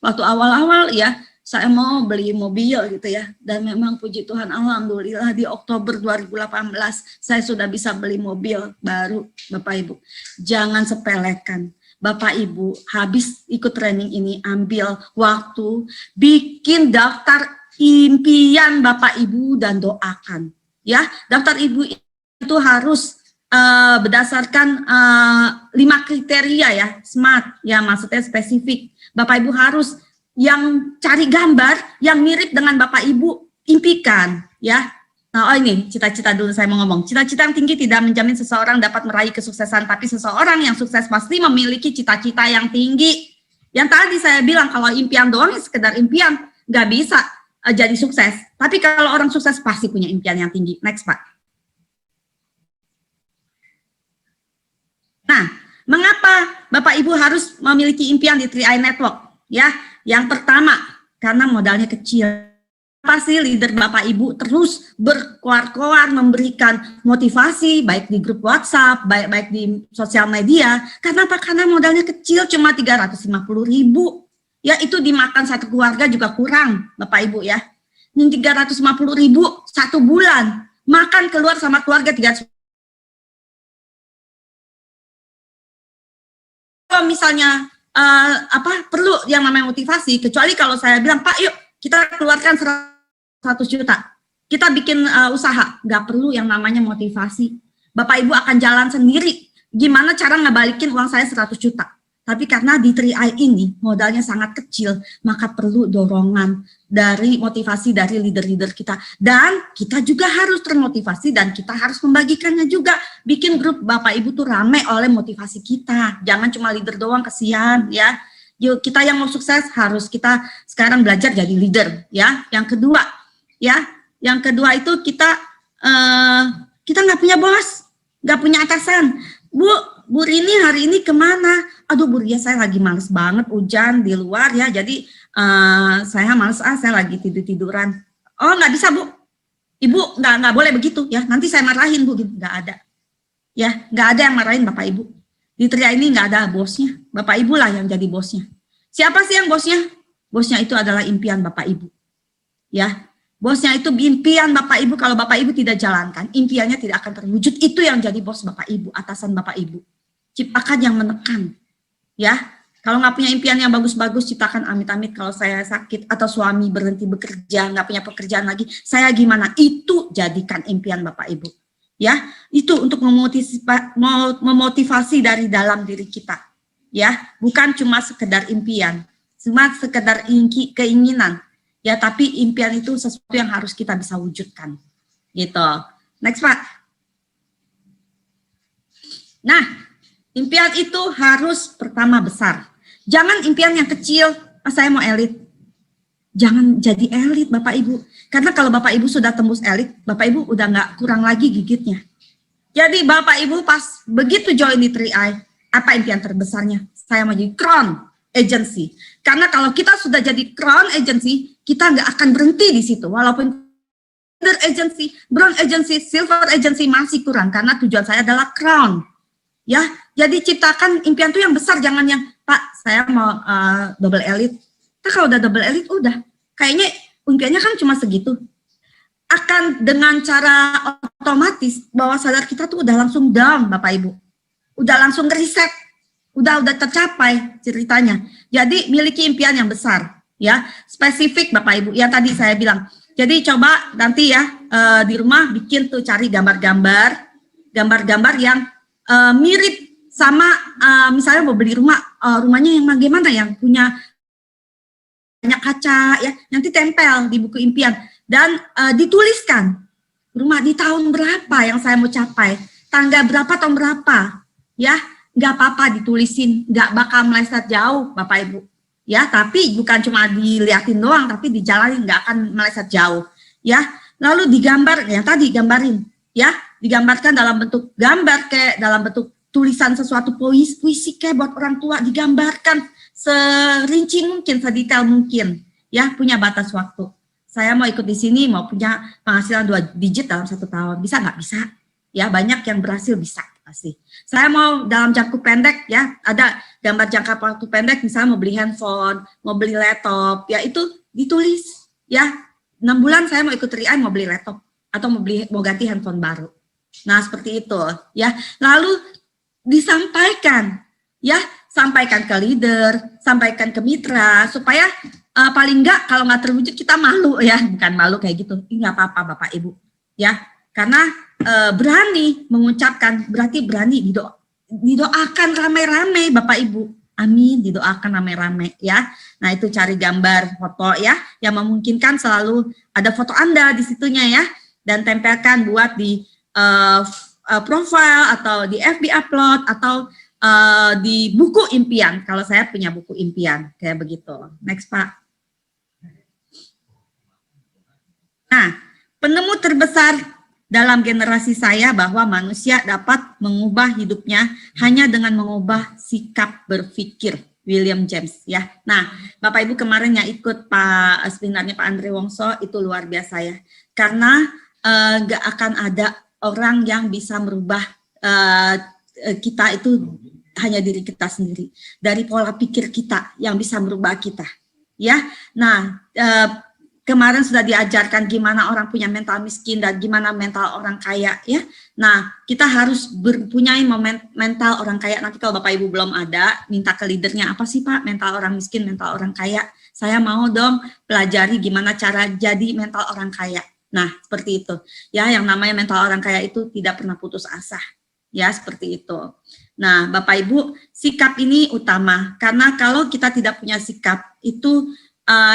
waktu awal-awal ya, saya mau beli mobil gitu ya, dan memang puji Tuhan alhamdulillah di Oktober 2018 saya sudah bisa beli mobil baru Bapak Ibu. Jangan sepelekan Bapak Ibu, habis ikut training ini ambil waktu, bikin daftar impian Bapak Ibu dan doakan. Ya, daftar Ibu itu harus berdasarkan 5 kriteria ya, SMART, ya maksudnya spesifik. Bapak Ibu harus yang cari gambar yang mirip dengan Bapak Ibu impikan, ya. Nah, ini cita-cita dulu saya mau ngomong. Cita-cita yang tinggi tidak menjamin seseorang dapat meraih kesuksesan, tapi seseorang yang sukses pasti memiliki cita-cita yang tinggi. Yang tadi saya bilang kalau impian doang ya sekedar impian, nggak bisa jadi sukses. Tapi kalau orang sukses pasti punya impian yang tinggi. Next, Pak. Nah, mengapa Bapak Ibu harus memiliki impian di 3i Network? Ya, yang pertama, karena modalnya kecil. Pasti leader Bapak Ibu terus berkoar-koar memberikan motivasi baik di grup WhatsApp, baik di sosial media. Karena apa? Karena modalnya kecil cuma 350.000. Ya itu dimakan satu keluarga juga kurang Bapak Ibu ya. Ini 350.000 satu bulan. Makan keluar sama keluarga 300. Kalau misalnya perlu yang namanya motivasi, kecuali kalau saya bilang, Pak yuk kita keluarkan 100 juta, kita bikin usaha, nggak perlu yang namanya motivasi. Bapak Ibu akan jalan sendiri, gimana cara ngebalikin uang saya 100 juta. Tapi karena di 3i ini modalnya sangat kecil, maka perlu dorongan dari motivasi dari leader-leader kita. Dan kita juga harus termotivasi dan kita harus membagikannya juga. Bikin grup Bapak Ibu tuh rame oleh motivasi kita. Jangan cuma leader doang, kesian ya. Yuk kita yang mau sukses harus kita sekarang belajar jadi leader ya. Yang kedua itu kita nggak punya bos, nggak punya atasan. Bu Rini hari ini kemana? Aduh Bu Ria, saya lagi males banget, hujan di luar ya, jadi saya males, saya lagi tiduran. Oh nggak bisa Bu, Ibu nggak boleh begitu ya, nanti saya marahin Bu, nggak ada. Ya, nggak ada yang marahin Bapak Ibu. Di 3i ini nggak ada bosnya, Bapak Ibu lah yang jadi bosnya. Siapa sih yang bosnya? Bosnya itu adalah impian Bapak Ibu. Ya, bosnya itu impian Bapak Ibu, kalau Bapak Ibu tidak jalankan, impiannya tidak akan terwujud. Itu yang jadi bos Bapak Ibu, atasan Bapak Ibu. Ciptakan yang menekan. Ya, kalau nggak punya impian yang bagus-bagus, ciptakan amit-amit kalau saya sakit atau suami berhenti bekerja, nggak punya pekerjaan lagi, saya gimana? Itu jadikan impian Bapak Ibu. Ya, itu untuk memotivasi dari dalam diri kita. Ya, bukan cuma sekedar impian, cuma sekedar keinginan. Ya, tapi impian itu sesuatu yang harus kita bisa wujudkan. Gitu. Next, Pak. Nah, impian itu harus pertama besar. Jangan impian yang kecil, saya mau elit. Jangan jadi elit Bapak Ibu. Karena kalau Bapak Ibu sudah tembus elit, Bapak Ibu udah nggak kurang lagi gigitnya. Jadi Bapak Ibu pas begitu join di 3i, apa impian terbesarnya? Saya mau jadi crown agency. Karena kalau kita sudah jadi crown agency, kita nggak akan berhenti di situ. Walaupun agency, bronze agency, silver agency masih kurang. Karena tujuan saya adalah crown. Ya, jadi ciptakan impian itu yang besar, jangan yang Pak saya mau double elite. Nah, kalau udah double elite udah, kayaknya impiannya kan cuma segitu. akan dengan cara otomatis bawah sadar kita tuh udah langsung down, Bapak Ibu. Udah langsung reset, udah tercapai ceritanya. Jadi miliki impian yang besar, ya, spesifik Bapak Ibu. Ya tadi saya bilang. Jadi coba nanti ya di rumah bikin tuh, cari gambar-gambar yang mirip sama misalnya mau beli rumah, rumahnya yang bagaimana, yang punya banyak kaca, ya, nanti tempel di buku impian dan dituliskan rumah di tahun berapa yang saya mau capai, tanggal berapa, tahun berapa, ya, nggak apa-apa ditulisin, nggak bakal meleset jauh Bapak Ibu, ya, tapi bukan cuma diliatin doang, tapi dijalanin, nggak akan meleset jauh, ya. Lalu digambar, yang tadi gambarin, ya, digambarkan dalam bentuk gambar, kayak dalam bentuk tulisan sesuatu, puisi kayak buat orang tua, digambarkan serinci mungkin, sedetail mungkin, ya, punya batas waktu. Saya mau ikut di sini, mau punya penghasilan 2 digit dalam 1 tahun, bisa nggak? Bisa, ya, banyak yang berhasil, bisa pasti. Saya mau dalam jangka pendek, ya, ada gambar jangka waktu pendek, misalnya mau beli handphone, mau beli laptop, ya, itu ditulis, ya, 6 bulan saya mau ikut TRI, mau beli laptop atau mau ganti handphone baru. Nah, seperti itu, ya. Lalu disampaikan, ya, sampaikan ke leader, sampaikan ke mitra, supaya paling enggak kalau nggak terwujud kita malu, ya, bukan malu kayak gitu, nggak apa-apa Bapak Ibu, ya, karena berani mengucapkan berarti berani didoakan rame-rame Bapak Ibu, amin, didoakan rame-rame, ya. Nah, itu cari gambar foto, ya, yang memungkinkan selalu ada foto Anda di situnya, ya, dan tempelkan buat di profile atau di FB upload atau di buku impian, kalau saya punya buku impian, kayak begitu. Next, Pak. Nah, penemu terbesar dalam generasi saya bahwa manusia dapat mengubah hidupnya hanya dengan mengubah sikap berpikir, William James, ya. Nah, Bapak Ibu kemarin yang ikut seminarnya Pak Andre Wongso itu luar biasa, ya, karena gak akan ada orang yang bisa merubah kita itu, hanya diri kita sendiri, dari pola pikir kita yang bisa merubah kita, ya. Nah, kemarin sudah diajarkan gimana orang punya mental miskin dan gimana mental orang kaya, ya. Nah, kita harus mempunyai mental orang kaya. Nanti kalau Bapak Ibu belum ada, minta ke leadernya, apa sih Pak mental orang miskin, mental orang kaya? Saya mau dong pelajari gimana cara jadi mental orang kaya. Nah, seperti itu, ya. Yang namanya mental orang kaya itu tidak pernah putus asa, ya, seperti itu. Nah, Bapak Ibu, sikap ini utama, karena kalau kita tidak punya sikap, itu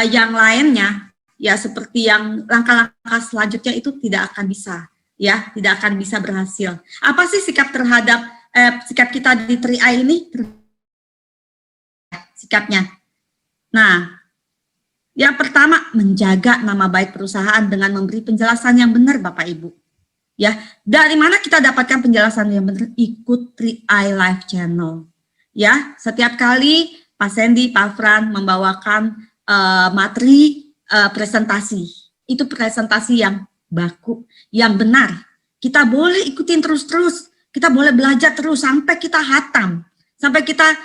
yang lainnya, ya, seperti yang langkah-langkah selanjutnya itu tidak akan bisa, ya, tidak akan bisa berhasil. Apa sih sikap terhadap, sikap kita di TRI ini? Sikapnya. Nah, yang pertama, menjaga nama baik perusahaan dengan memberi penjelasan yang benar, Bapak Ibu. Ya, dari mana kita dapatkan penjelasan yang benar? Ikut 3i Live Channel. Ya, setiap kali Pak Sandy, Pak Fran membawakan materi presentasi, itu presentasi yang baku, yang benar. Kita boleh ikutin terus-terus, kita boleh belajar terus sampai kita hatam, sampai kita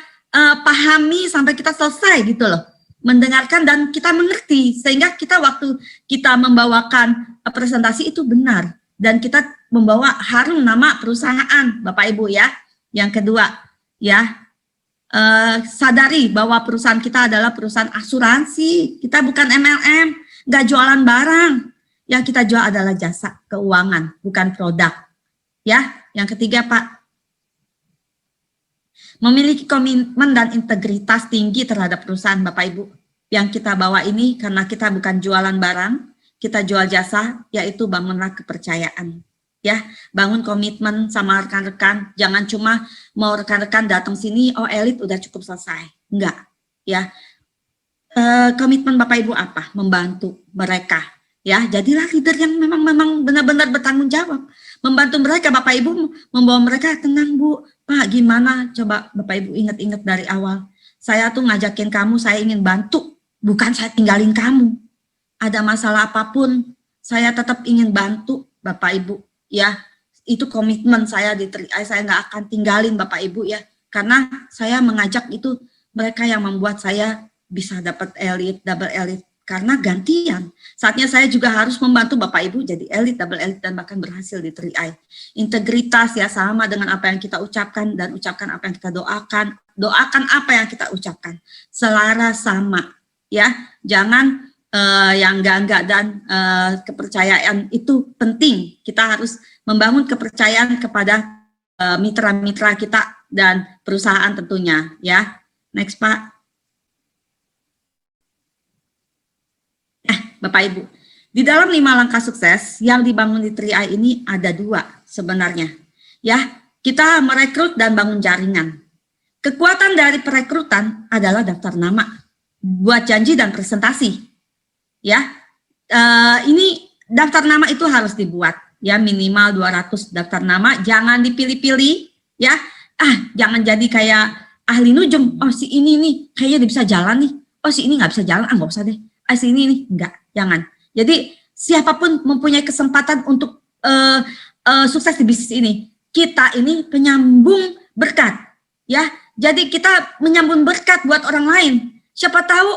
pahami, sampai kita selesai gitu loh. Mendengarkan dan kita mengerti, sehingga kita waktu kita membawakan presentasi itu benar. Dan kita membawa harum nama perusahaan, Bapak Ibu, ya. Yang kedua, ya, sadari bahwa perusahaan kita adalah perusahaan asuransi. Kita bukan MLM, nggak jualan barang. Yang kita jual adalah jasa keuangan, bukan produk. Ya, yang ketiga, Pak, memiliki komitmen dan integritas tinggi terhadap perusahaan, Bapak Ibu. Yang kita bawa ini karena kita bukan jualan barang, kita jual jasa, yaitu bangunlah kepercayaan. Ya, bangun komitmen sama rekan-rekan, jangan cuma mau rekan-rekan datang sini, oh elit udah cukup selesai. Enggak, ya. Komitmen Bapak Ibu apa? Membantu mereka. Ya, jadilah leader yang memang benar-benar bertanggung jawab. Membantu mereka, Bapak Ibu, membawa mereka, tenang Bu, Pak gimana? Coba Bapak Ibu ingat-ingat dari awal. Saya tuh ngajakin kamu, saya ingin bantu, bukan saya tinggalin kamu. Ada masalah apapun, saya tetap ingin bantu Bapak Ibu, ya. Itu komitmen saya di TRI, saya nggak akan tinggalin Bapak Ibu, ya. Karena saya mengajak itu mereka yang membuat saya bisa dapat elit, double elit karena gantian. Saatnya saya juga harus membantu Bapak Ibu jadi elit, double elit, dan bahkan berhasil di 3i. Integritas ya sama dengan apa yang kita ucapkan dan ucapkan apa yang kita doakan. Doakan apa yang kita ucapkan. Selaras sama ya. Jangan yang enggak dan kepercayaan itu penting. Kita harus membangun kepercayaan kepada mitra-mitra kita dan perusahaan tentunya ya. Next Pak. Bapak Ibu, di dalam 5 langkah sukses yang dibangun di 3i ini ada 2 sebenarnya. Ya, kita merekrut dan bangun jaringan. Kekuatan dari perekrutan adalah daftar nama, buat janji dan presentasi. Ya, ini daftar nama itu harus dibuat ya, minimal 200 daftar nama, jangan dipilih-pilih ya. Jangan jadi kayak ahli nujem. Oh si ini nih kayaknya dia bisa jalan nih. Oh si ini nggak bisa jalan, nggak usah deh. Si ini nih enggak, jangan. Jadi siapapun mempunyai kesempatan untuk sukses di bisnis ini. Kita ini penyambung berkat, ya. Jadi kita menyambung berkat buat orang lain. Siapa tahu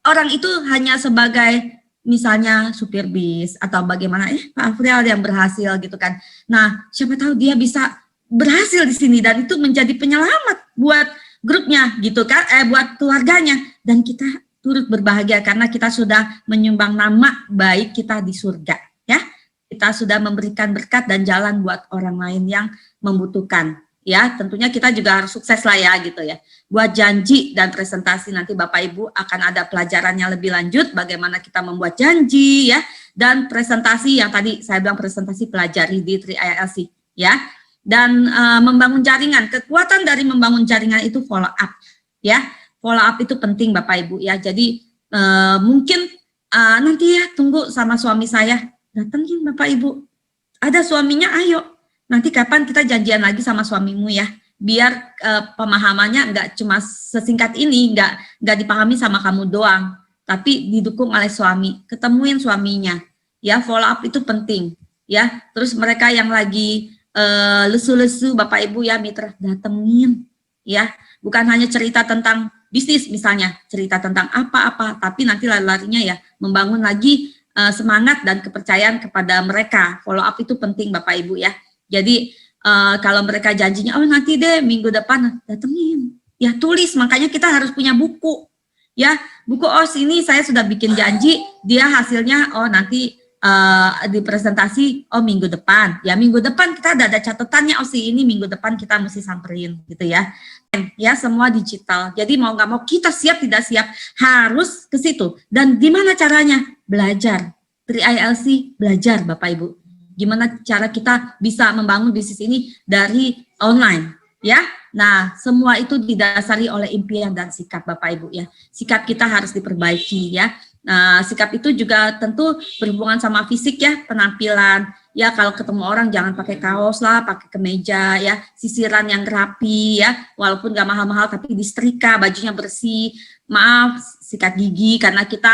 orang itu hanya sebagai misalnya supir bis atau bagaimana, Pak Afriel yang berhasil gitu kan. Nah, siapa tahu dia bisa berhasil di sini dan itu menjadi penyelamat buat grupnya gitu kan, buat keluarganya, dan kita turut berbahagia karena kita sudah menyumbang nama baik kita di surga ya. Kita sudah memberikan berkat dan jalan buat orang lain yang membutuhkan ya. Tentunya kita juga harus sukses lah ya gitu ya. Buat janji dan presentasi nanti Bapak Ibu akan ada pelajarannya lebih lanjut bagaimana kita membuat janji ya, dan presentasi yang tadi saya bilang presentasi pelajari di 3ILC ya. Dan membangun jaringan, kekuatan dari membangun jaringan itu follow up ya. Follow up itu penting Bapak Ibu ya. Jadi mungkin nanti ya tunggu sama suami saya, datengin Bapak Ibu. Ada suaminya, ayo. Nanti kapan kita janjian lagi sama suamimu ya. Biar pemahamannya nggak cuma sesingkat ini, nggak dipahami sama kamu doang, tapi didukung oleh suami. Ketemuin suaminya. Ya, follow up itu penting ya. Terus mereka yang lagi lesu-lesu Bapak Ibu ya, mitra, datengin ya. Bukan hanya cerita tentang bisnis misalnya, cerita tentang apa-apa, tapi nanti lari-larinya ya membangun lagi semangat dan kepercayaan kepada mereka. Follow up itu penting Bapak Ibu ya. Jadi kalau mereka janjinya, oh nanti deh minggu depan, datengin. Ya tulis, makanya kita harus punya buku. Ya, buku, oh sini saya sudah bikin janji, dia hasilnya, oh nanti di presentasi, oh minggu depan. Ya minggu depan kita ada catatannya, oh si ini minggu depan kita mesti samperin gitu ya. Ya semua digital. Jadi mau nggak mau kita siap tidak siap harus ke situ. Dan gimana caranya? Belajar. 3ILC belajar Bapak Ibu. Gimana cara kita bisa membangun bisnis ini dari online ya. Nah, semua itu didasari oleh impian dan sikap Bapak Ibu ya. Sikap kita harus diperbaiki ya. Nah, sikap itu juga tentu berhubungan sama fisik ya, penampilan. Ya, kalau ketemu orang jangan pakai kaos lah, pakai kemeja ya, sisiran yang rapi ya, walaupun gak mahal-mahal tapi disetrika, bajunya bersih. Maaf, sikat gigi karena kita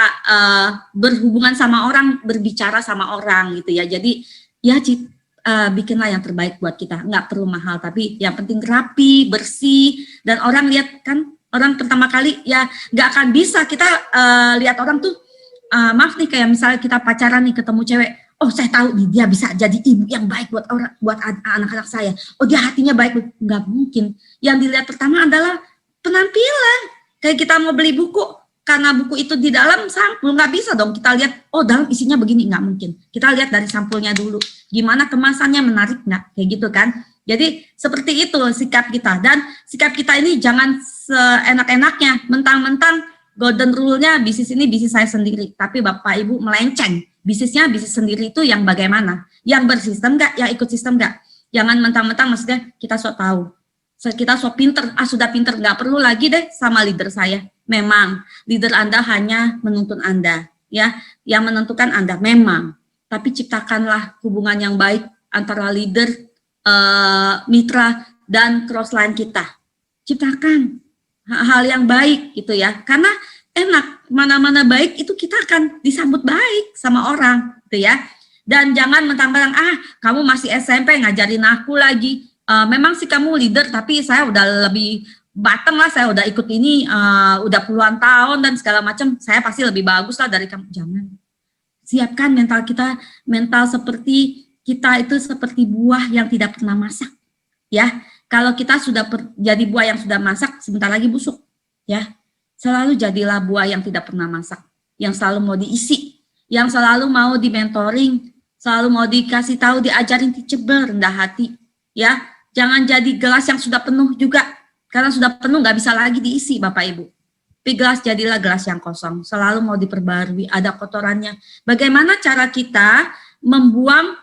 berhubungan sama orang, berbicara sama orang gitu ya. Jadi ya bikinlah yang terbaik buat kita, nggak perlu mahal tapi yang penting rapi, bersih, dan orang lihat kan. Orang pertama kali ya nggak akan bisa kita lihat orang tuh, maaf nih kayak misalnya kita pacaran nih ketemu cewek, oh saya tahu nih dia bisa jadi ibu yang baik buat orang, buat anak-anak saya, oh dia hatinya baik, nggak mungkin. Yang dilihat pertama adalah penampilan. Kayak kita mau beli buku, karena buku itu di dalam sampul, nggak bisa dong kita lihat, oh dalam isinya begini, nggak mungkin. Kita lihat dari sampulnya dulu, gimana kemasannya, menarik nggak, kayak gitu kan. Jadi seperti itu sikap kita, dan sikap kita ini jangan seenak-enaknya, mentang-mentang golden rule-nya bisnis ini bisnis saya sendiri, tapi Bapak Ibu melenceng, bisnisnya bisnis sendiri itu yang bagaimana, yang bersistem nggak, yang ikut sistem nggak. Jangan mentang-mentang maksudnya kita sok tahu, kita sok pinter, sudah pinter, nggak perlu lagi deh sama leader saya. Memang leader Anda hanya menuntun Anda, ya, yang menentukan Anda memang, tapi ciptakanlah hubungan yang baik antara leader, mitra dan crossline kita. Ciptakan hal yang baik gitu ya, karena enak, mana-mana baik itu kita akan disambut baik sama orang gitu ya. Dan jangan mentang-mentang kamu masih SMP ngajarin aku lagi. Memang sih kamu leader, tapi saya udah lebih Batang lah, saya udah ikut ini udah puluhan tahun dan segala macam, saya pasti lebih bagus lah dari kamu. Jangan. Siapkan mental kita, mental seperti kita itu seperti buah yang tidak pernah masak, ya. Kalau kita sudah jadi buah yang sudah masak, sebentar lagi busuk, ya. Selalu jadilah buah yang tidak pernah masak, yang selalu mau diisi, yang selalu mau di-mentoring, selalu mau dikasih tahu, diajarin, teachable, rendah hati, ya. Jangan jadi gelas yang sudah penuh juga. Karena sudah penuh nggak bisa lagi diisi, Bapak Ibu. Tapi gelas jadilah gelas yang kosong, selalu mau diperbarui, ada kotorannya. Bagaimana cara kita membuang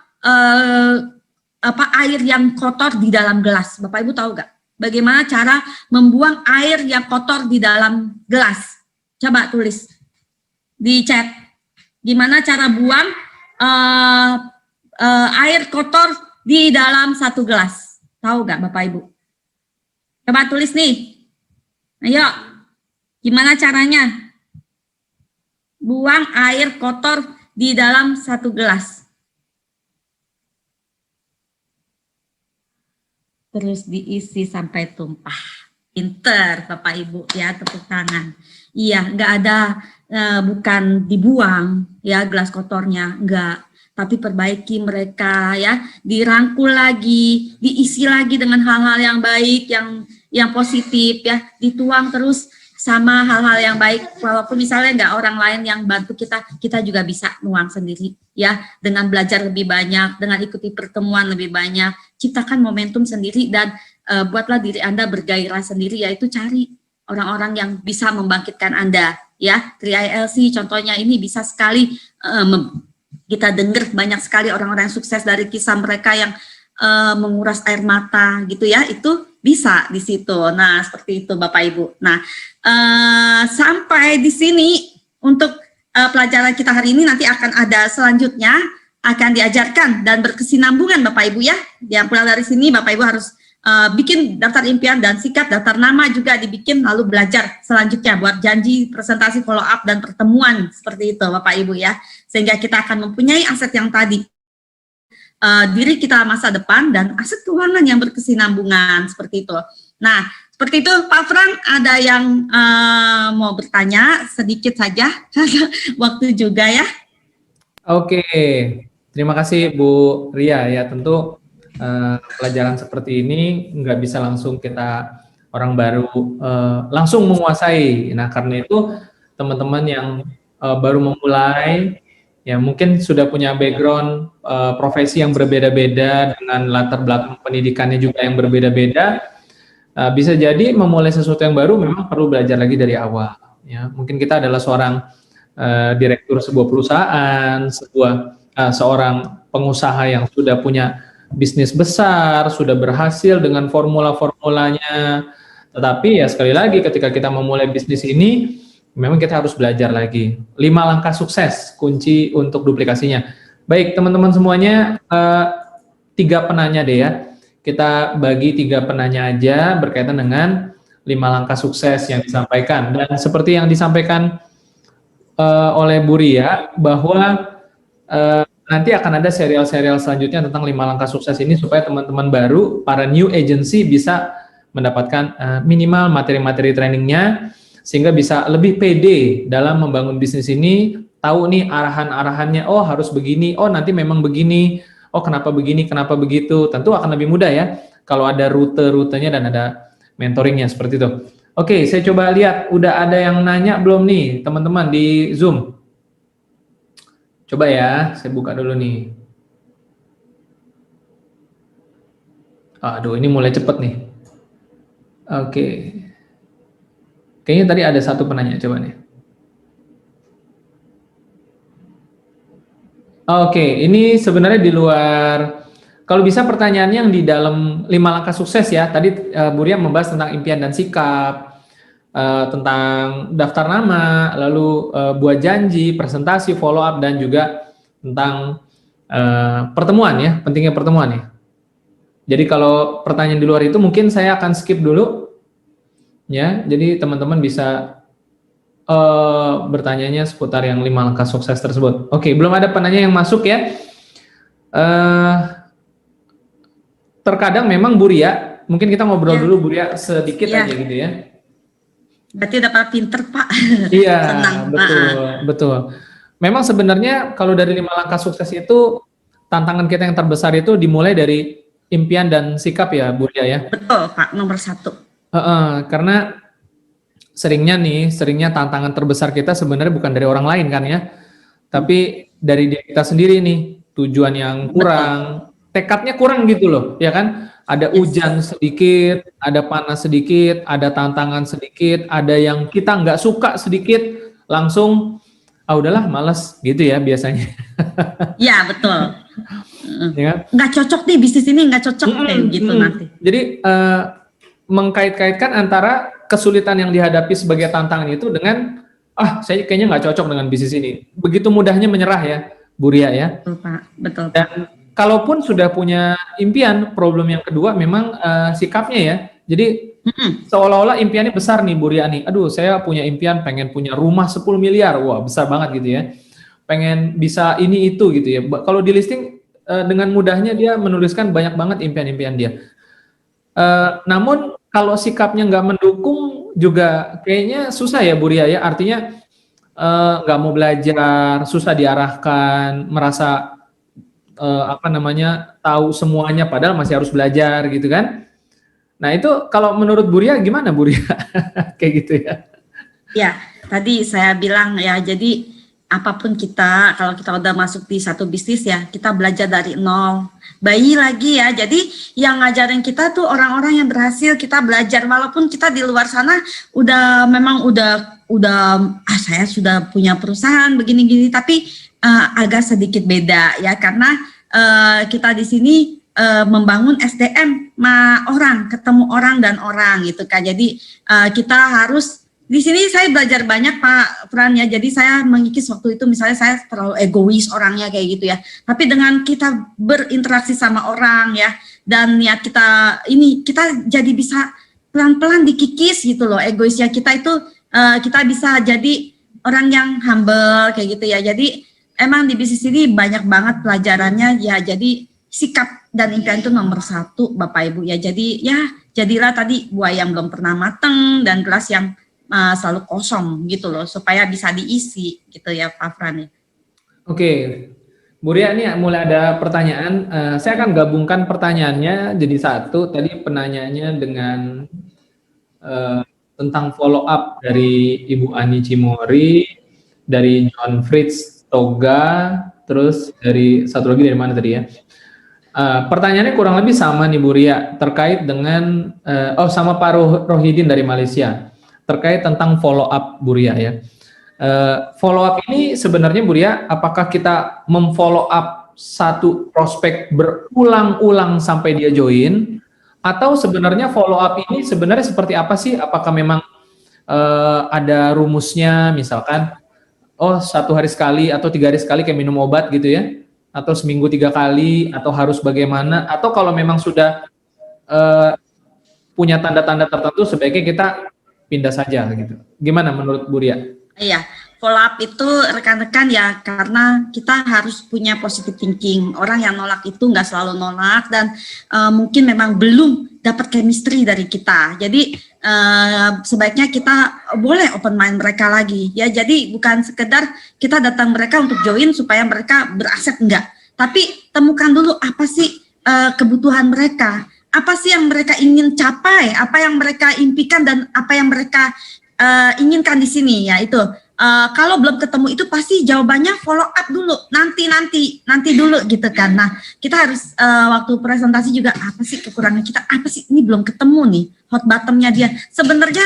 air yang kotor di dalam gelas? Bapak Ibu tahu nggak? Bagaimana cara membuang air yang kotor di dalam gelas? Coba tulis di chat. Gimana cara buang air kotor di dalam satu gelas? Tahu nggak Bapak Ibu? Coba tulis nih. Ayo, gimana caranya? Buang air kotor di dalam satu gelas. Terus diisi sampai tumpah. Pinter Bapak Ibu ya, tepuk tangan. Iya, nggak ada, bukan dibuang ya gelas kotornya, enggak. Tapi perbaiki mereka ya, dirangkul lagi, diisi lagi dengan hal-hal yang baik, yang positif ya, dituang terus sama hal-hal yang baik. Walaupun misalnya nggak orang lain yang bantu kita, kita juga bisa nuang sendiri ya, dengan belajar lebih banyak, dengan ikuti pertemuan lebih banyak, ciptakan momentum sendiri dan buatlah diri Anda bergairah sendiri, yaitu cari orang-orang yang bisa membangkitkan Anda ya. 3ILC contohnya ini bisa sekali kita dengar banyak sekali orang-orang yang sukses dari kisah mereka yang menguras air mata gitu ya, itu bisa di situ. Nah, seperti itu Bapak Ibu. Nah, sampai di sini untuk pelajaran kita hari ini. Nanti akan ada selanjutnya, akan diajarkan dan berkesinambungan Bapak Ibu ya. Yang pulang dari sini Bapak Ibu harus bikin daftar impian dan sikat, daftar nama juga dibikin, lalu belajar selanjutnya buat janji, presentasi, follow up, dan pertemuan seperti itu Bapak Ibu ya, sehingga kita akan mempunyai aset yang tadi, diri kita masa depan dan aset keuangan yang berkesinambungan seperti itu. Nah, seperti itu Pak Fran, ada yang mau bertanya sedikit saja, waktu juga ya. Oke, terima kasih Bu Ria ya. Tentu pelajaran seperti ini nggak bisa langsung kita orang baru langsung menguasai. Nah, karena itu teman-teman yang baru memulai ya mungkin sudah punya background profesi yang berbeda-beda dengan latar belakang pendidikannya juga yang berbeda-beda, bisa jadi memulai sesuatu yang baru memang perlu belajar lagi dari awal ya. Mungkin kita adalah seorang direktur sebuah perusahaan, seorang pengusaha yang sudah punya bisnis besar, sudah berhasil dengan formula-formulanya, tetapi ya sekali lagi ketika kita memulai bisnis ini memang kita harus belajar lagi. 5 langkah sukses kunci untuk duplikasinya. Baik teman-teman semuanya, 3 penanya deh ya, kita bagi 3 penanya aja berkaitan dengan 5 langkah sukses yang disampaikan. Dan seperti yang disampaikan oleh Bu Ria, bahwa nanti akan ada serial-serial selanjutnya tentang 5 langkah sukses ini supaya teman-teman baru, para new agency bisa mendapatkan minimal materi-materi trainingnya sehingga bisa lebih pede dalam membangun bisnis ini, tahu nih arahan-arahannya, oh harus begini, oh nanti memang begini, oh kenapa begini, kenapa begitu, tentu akan lebih mudah ya kalau ada rute-rutenya dan ada mentoringnya seperti itu. Oke, saya coba lihat, udah ada yang nanya belum nih teman-teman di Zoom? Coba ya, saya buka dulu nih. Aduh, ini mulai cepet nih. Oke. Kayaknya tadi ada 1 penanya, coba nih. Oke, ini sebenarnya di luar, kalau bisa pertanyaannya yang di dalam 5 langkah sukses ya. Tadi Bu Ria membahas tentang impian dan sikap, tentang daftar nama, lalu buat janji, presentasi, follow up, dan juga tentang pertemuan ya, pentingnya pertemuan ya. Jadi kalau pertanyaan di luar itu mungkin saya akan skip dulu ya. Jadi teman-teman bisa bertanyanya seputar yang 5 langkah sukses tersebut. Oke, belum ada penanya yang masuk ya. Terkadang memang Bu Ria Mungkin kita ngobrol Ya. dulu Bu Ria sedikit Ya. aja gitu ya. Berarti udah pada pinter Pak. Iya, Senang. betul. Memang sebenarnya kalau dari 5 langkah sukses itu tantangan kita yang terbesar itu dimulai dari impian dan sikap ya Bu Ria ya. Betul Pak, nomor 1. Karena seringnya tantangan terbesar kita sebenarnya bukan dari orang lain kan ya, tapi dari diri kita sendiri nih, tujuan yang kurang, tekadnya kurang gitu loh, ya kan? Ada hujan sedikit, ada panas sedikit, ada tantangan sedikit, ada yang kita nggak suka sedikit, langsung, udahlah malas gitu ya biasanya. Ya betul. Ya. Nggak cocok nih bisnis ini, nggak cocok kayak gitu nanti. Jadi mengkait-kaitkan antara kesulitan yang dihadapi sebagai tantangan itu dengan saya kayaknya nggak cocok dengan bisnis ini. Begitu mudahnya menyerah ya, Bu Ria ya. Betul Pak, betul. Dan kalaupun sudah punya impian, problem yang kedua memang sikapnya ya. Jadi seolah-olah impiannya besar nih Bu Ria nih. Aduh, saya punya impian pengen punya rumah 10 miliar. Wah, besar banget gitu ya. Pengen bisa ini itu gitu ya. Kalau di listing dengan mudahnya dia menuliskan banyak banget impian-impian dia. Namun kalau sikapnya nggak mendukung juga kayaknya susah ya Bu Ria ya. Artinya nggak mau belajar, susah diarahkan, merasa tahu semuanya padahal masih harus belajar gitu kan. Nah itu kalau menurut Bu Ria gimana Bu Ria? Kayak gitu ya. Ya, tadi saya bilang ya, jadi apapun kita, kalau kita udah masuk di satu bisnis ya, kita belajar dari nol. Bayi lagi ya, jadi yang ngajarin kita tuh orang-orang yang berhasil, kita belajar. Walaupun kita di luar sana udah saya sudah punya perusahaan begini-gini, tapi agak sedikit beda ya, karena kita di sini membangun SDM orang, ketemu orang dan orang gitu kan. Jadi kita harus di sini saya belajar banyak Pak Fran ya. Jadi saya mengikis waktu itu misalnya saya terlalu egois orangnya kayak gitu ya. Tapi dengan kita berinteraksi sama orang ya dan niat kita ini, kita jadi bisa pelan-pelan dikikis gitu loh egoisnya kita itu, kita bisa jadi orang yang humble kayak gitu ya. Jadi emang di bisnis ini banyak banget pelajarannya ya. Jadi sikap dan impian itu nomor 1 Bapak Ibu ya. Jadi ya jadilah tadi buah yang belum pernah mateng dan gelas yang selalu kosong gitu loh, supaya bisa diisi gitu ya Pak Fran. Oke, Bu Ria ini mulai ada pertanyaan. Saya akan gabungkan pertanyaannya jadi satu. Tadi penanyanya dengan tentang follow up dari Ibu Ani Cimori, dari John Fritz Toga, terus dari satu lagi dari mana tadi ya? Pertanyaannya kurang lebih sama nih Bu Ria, terkait dengan sama Pak Rohidin dari Malaysia, terkait tentang follow up Bu Ria ya. Follow up ini sebenarnya Bu Ria, apakah kita memfollow up satu prospek berulang-ulang sampai dia join, atau sebenarnya follow up ini sebenarnya seperti apa sih? Apakah memang ada rumusnya, misalkan 1 hari sekali atau 3 hari sekali kayak minum obat gitu ya, atau seminggu 3 kali, atau harus bagaimana, atau kalau memang sudah punya tanda-tanda tertentu sebaiknya kita pindah saja gitu. Gimana menurut Bu Ria? Iya, follow up itu rekan-rekan ya, karena kita harus punya positive thinking. Orang yang nolak itu nggak selalu nolak, dan mungkin memang belum dapat chemistry dari kita. Jadi sebaiknya kita boleh open mind mereka lagi ya. Jadi bukan sekedar kita datang mereka untuk join supaya mereka beraset, enggak. Tapi temukan dulu apa sih kebutuhan mereka, apa sih yang mereka ingin capai, apa yang mereka impikan, dan apa yang mereka inginkan di sini ya. Itu kalau belum ketemu itu pasti jawabannya follow up dulu, nanti dulu gitu kan. Nah kita harus waktu presentasi juga, apa sih kekurangan kita, apa sih ini belum ketemu nih hot bottomnya dia. Sebenarnya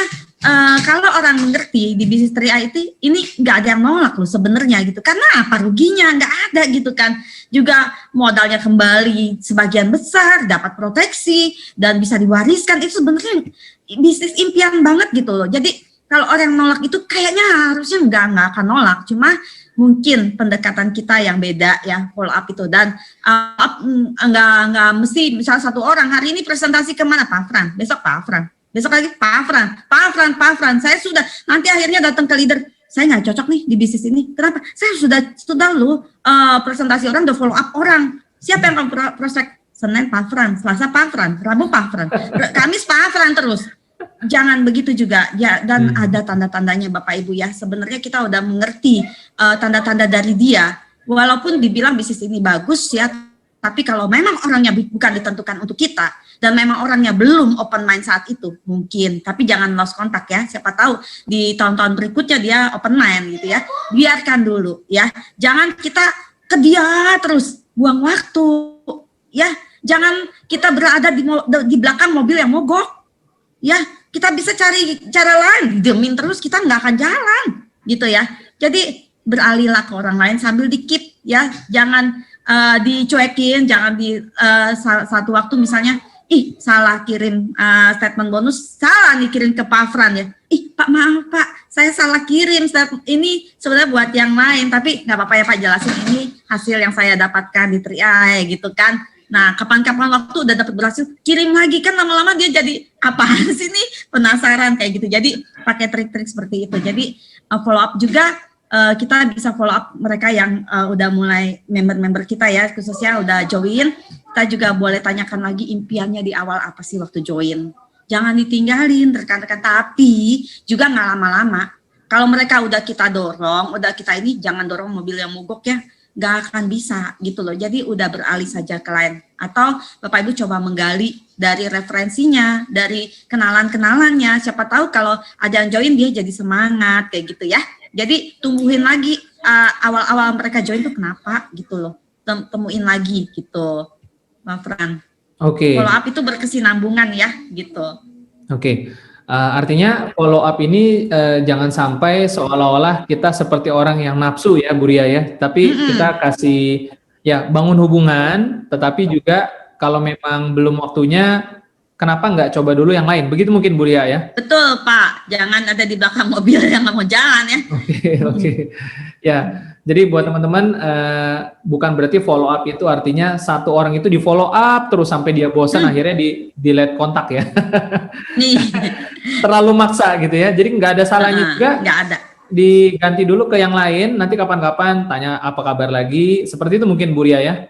kalau orang mengerti di bisnis 3i ini nggak ada yang nolak loh sebenarnya gitu, karena apa ruginya, nggak ada gitu kan. Juga modalnya kembali sebagian besar, dapat proteksi dan bisa diwariskan, itu sebenarnya bisnis impian banget gitu loh. Jadi kalau orang nolak itu kayaknya harusnya nggak akan nolak, cuma mungkin pendekatan kita yang beda ya, follow up itu. Dan nggak mesti misal satu orang, hari ini presentasi kemana Pak Fran, besok Pak Fran, besok lagi Pak Fran, saya sudah nanti akhirnya datang ke leader, saya nggak cocok nih di bisnis ini. Kenapa? Saya sudah loh presentasi orang, udah follow up orang, siapa yang akan prospek Senin Pak Fran, Selasa Pak Fran, Rabu Pak Fran, Kamis Pak Fran terus. Jangan begitu juga ya, dan ada tanda-tandanya Bapak Ibu ya. Sebenarnya kita udah mengerti tanda-tanda dari dia. Walaupun dibilang bisnis ini bagus ya, tapi kalau memang orangnya bukan ditentukan untuk kita dan memang orangnya belum open mind saat itu, mungkin. Tapi jangan lost kontak ya. Siapa tahu di tahun-tahun berikutnya dia open mind gitu ya. Biarkan dulu ya. Jangan kita ke dia terus, buang waktu ya. Jangan kita berada di belakang mobil yang mogok. Ya, kita bisa cari cara lain, diemin terus kita nggak akan jalan, gitu ya. Jadi beralihlah ke orang lain sambil di-keep ya, jangan dicuekin, jangan di satu waktu misalnya, salah kirim statement bonus, salah dikirim ke Pak Fran ya. Pak maaf Pak, saya salah kirim statement ini sebenarnya buat yang lain, tapi nggak apa-apa ya Pak, jelasin ini hasil yang saya dapatkan di Triai gitu kan. Nah, kapan-kapan waktu udah dapat berhasil, kirim lagi kan lama-lama dia jadi apaan sih nih, penasaran kayak gitu. Jadi pakai trik-trik seperti itu. Jadi follow up juga kita bisa follow up mereka yang udah mulai member-member kita ya, khususnya udah join. Kita juga boleh tanyakan lagi impiannya di awal apa sih waktu join. Jangan ditinggalin rekan-rekan, tapi juga nggak lama-lama. Kalau mereka udah kita dorong, udah kita ini jangan dorong mobil yang mogok ya. Gak akan bisa gitu loh. Jadi udah beralih saja ke lain. Atau Bapak Ibu coba menggali dari referensinya, dari kenalan-kenalannya. Siapa tahu kalau ada yang join dia jadi semangat kayak gitu ya. Jadi tumbuhin lagi awal-awal mereka join tuh kenapa gitu loh. Temuin lagi gitu, Pak Fran. Oke. Follow up itu berkesinambungan ya gitu. Oke. Artinya follow up ini jangan sampai seolah-olah kita seperti orang yang nafsu ya Bu Ria ya, tapi kita kasih ya bangun hubungan, tetapi juga kalau memang belum waktunya, kenapa nggak coba dulu yang lain, begitu mungkin Bu Ria ya? Betul Pak, jangan ada di belakang mobil yang nggak mau jalan ya. Oke. Ya, jadi buat teman-teman bukan berarti follow up itu artinya satu orang itu di follow up terus sampai dia bosan akhirnya di delete kontak ya. Nih. Terlalu maksa gitu ya. Jadi nggak ada salahnya juga. Nggak ada. Diganti dulu ke yang lain. Nanti kapan-kapan tanya apa kabar lagi. Seperti itu mungkin Bu Ria ya.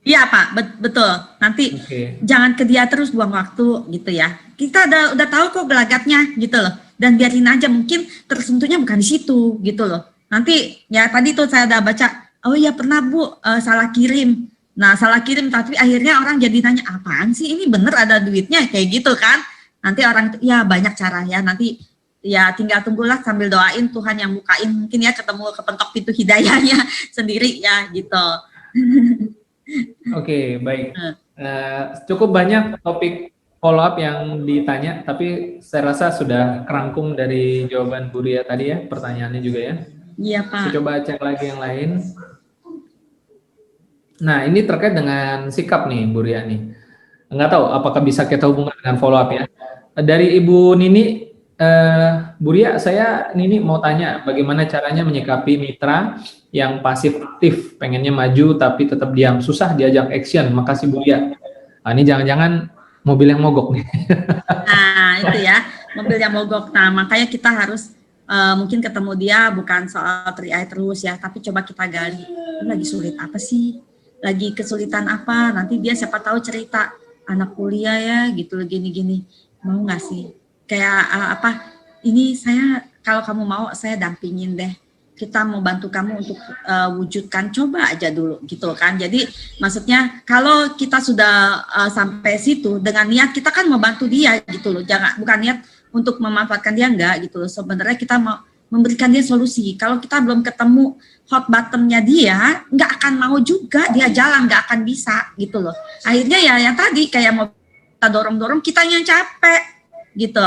Iya Pak, betul. Nanti jangan ke dia terus buang waktu gitu ya. Kita udah tahu kok gelagatnya gitu loh. Dan biarin aja, mungkin tersentuhnya bukan di situ gitu loh. Nanti ya tadi tuh saya udah baca, oh ya pernah Bu salah kirim. Nah salah kirim tapi akhirnya orang jadi nanya apaan sih ini bener ada duitnya kayak gitu kan. Nanti orang itu ya banyak cara ya, nanti ya tinggal tunggulah sambil doain Tuhan yang bukain mungkin ya ketemu kepentok pintu hidayahnya sendiri ya gitu. Oke, baik. Cukup banyak topik follow up yang ditanya, tapi saya rasa sudah kerangkum dari jawaban Bu Ria tadi ya, pertanyaannya juga ya. Iya Pak. Saya coba cek lagi yang lain. Nah, ini terkait dengan sikap nih Bu Ria nih. Nggak tahu apakah bisa kita hubungkan dengan follow up ya. Dari Ibu Nini, Bu Ria, Nini mau tanya bagaimana caranya menyikapi mitra yang pasif aktif, pengennya maju tapi tetap diam, susah diajak action. Makasih Bu Ria. Nah, ini jangan-jangan mobil yang mogok nih. Nah, itu ya, mobil yang mogok. Nah, makanya kita harus mungkin ketemu dia bukan soal Triai terus ya, tapi coba kita gali. Ini lagi sulit apa sih? Lagi kesulitan apa? Nanti dia siapa tahu cerita anak kuliah ya gitu gini-gini. Mau nggak sih? Kayak ini saya kalau kamu mau saya dampingin deh. Kita mau bantu kamu untuk wujudkan, coba aja dulu gitu kan. Jadi maksudnya kalau kita sudah sampai situ dengan niat kita kan mau bantu dia gitu loh. Bukan niat untuk memanfaatkan dia enggak gitu loh. Sebenarnya kita mau memberikan dia solusi. Kalau kita belum ketemu hot buttonnya dia, nggak akan mau juga dia jalan, nggak akan bisa gitu loh. Akhirnya ya yang tadi kayak mau kita dorong-dorong, kita yang capek gitu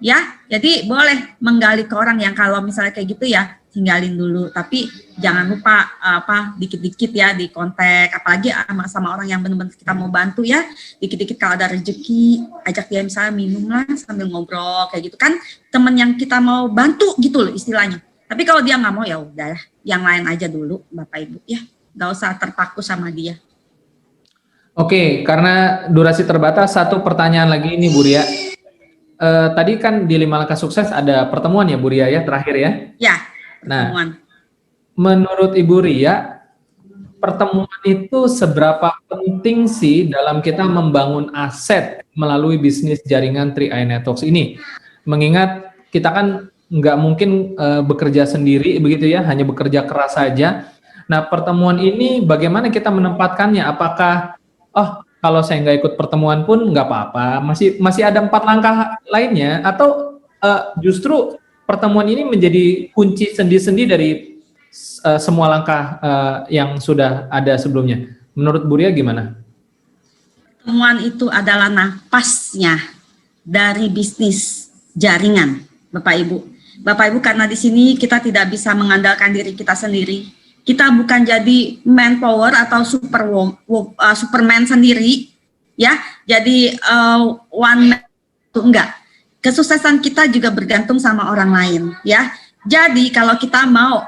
ya. Jadi boleh menggali ke orang yang kalau misalnya kayak gitu ya tinggalin dulu, tapi jangan lupa dikit-dikit ya di kontak, apalagi sama orang yang benar-benar kita mau bantu ya, dikit-dikit kalau ada rezeki ajak dia misalnya minum lah sambil ngobrol kayak gitu kan, temen yang kita mau bantu gitu loh istilahnya. Tapi kalau dia nggak mau ya udah yang lain aja dulu Bapak Ibu ya, nggak usah terpaku sama dia. Oke, karena durasi terbatas, satu pertanyaan lagi ini Bu Ria. Tadi kan di 5 langkah sukses ada pertemuan ya Bu Ria ya terakhir ya? Ya. Nah, menurut Ibu Ria, pertemuan itu seberapa penting sih dalam kita membangun aset melalui bisnis jaringan 3i Networks ini? Mengingat kita kan nggak mungkin bekerja sendiri begitu ya, hanya bekerja keras saja. Nah, pertemuan ini bagaimana kita menempatkannya? Apakah, oh kalau saya nggak ikut pertemuan pun nggak apa-apa, masih ada 4 langkah lainnya, atau justru pertemuan ini menjadi kunci sendi-sendi dari semua langkah yang sudah ada sebelumnya? Menurut Bu Ria gimana? Pertemuan itu adalah napasnya dari bisnis jaringan, Bapak Ibu. Bapak Ibu, karena di sini kita tidak bisa mengandalkan diri kita sendiri. Kita bukan jadi manpower atau superman sendiri, ya. Jadi one man itu enggak. Kesuksesan kita juga bergantung sama orang lain, ya. Jadi kalau kita mau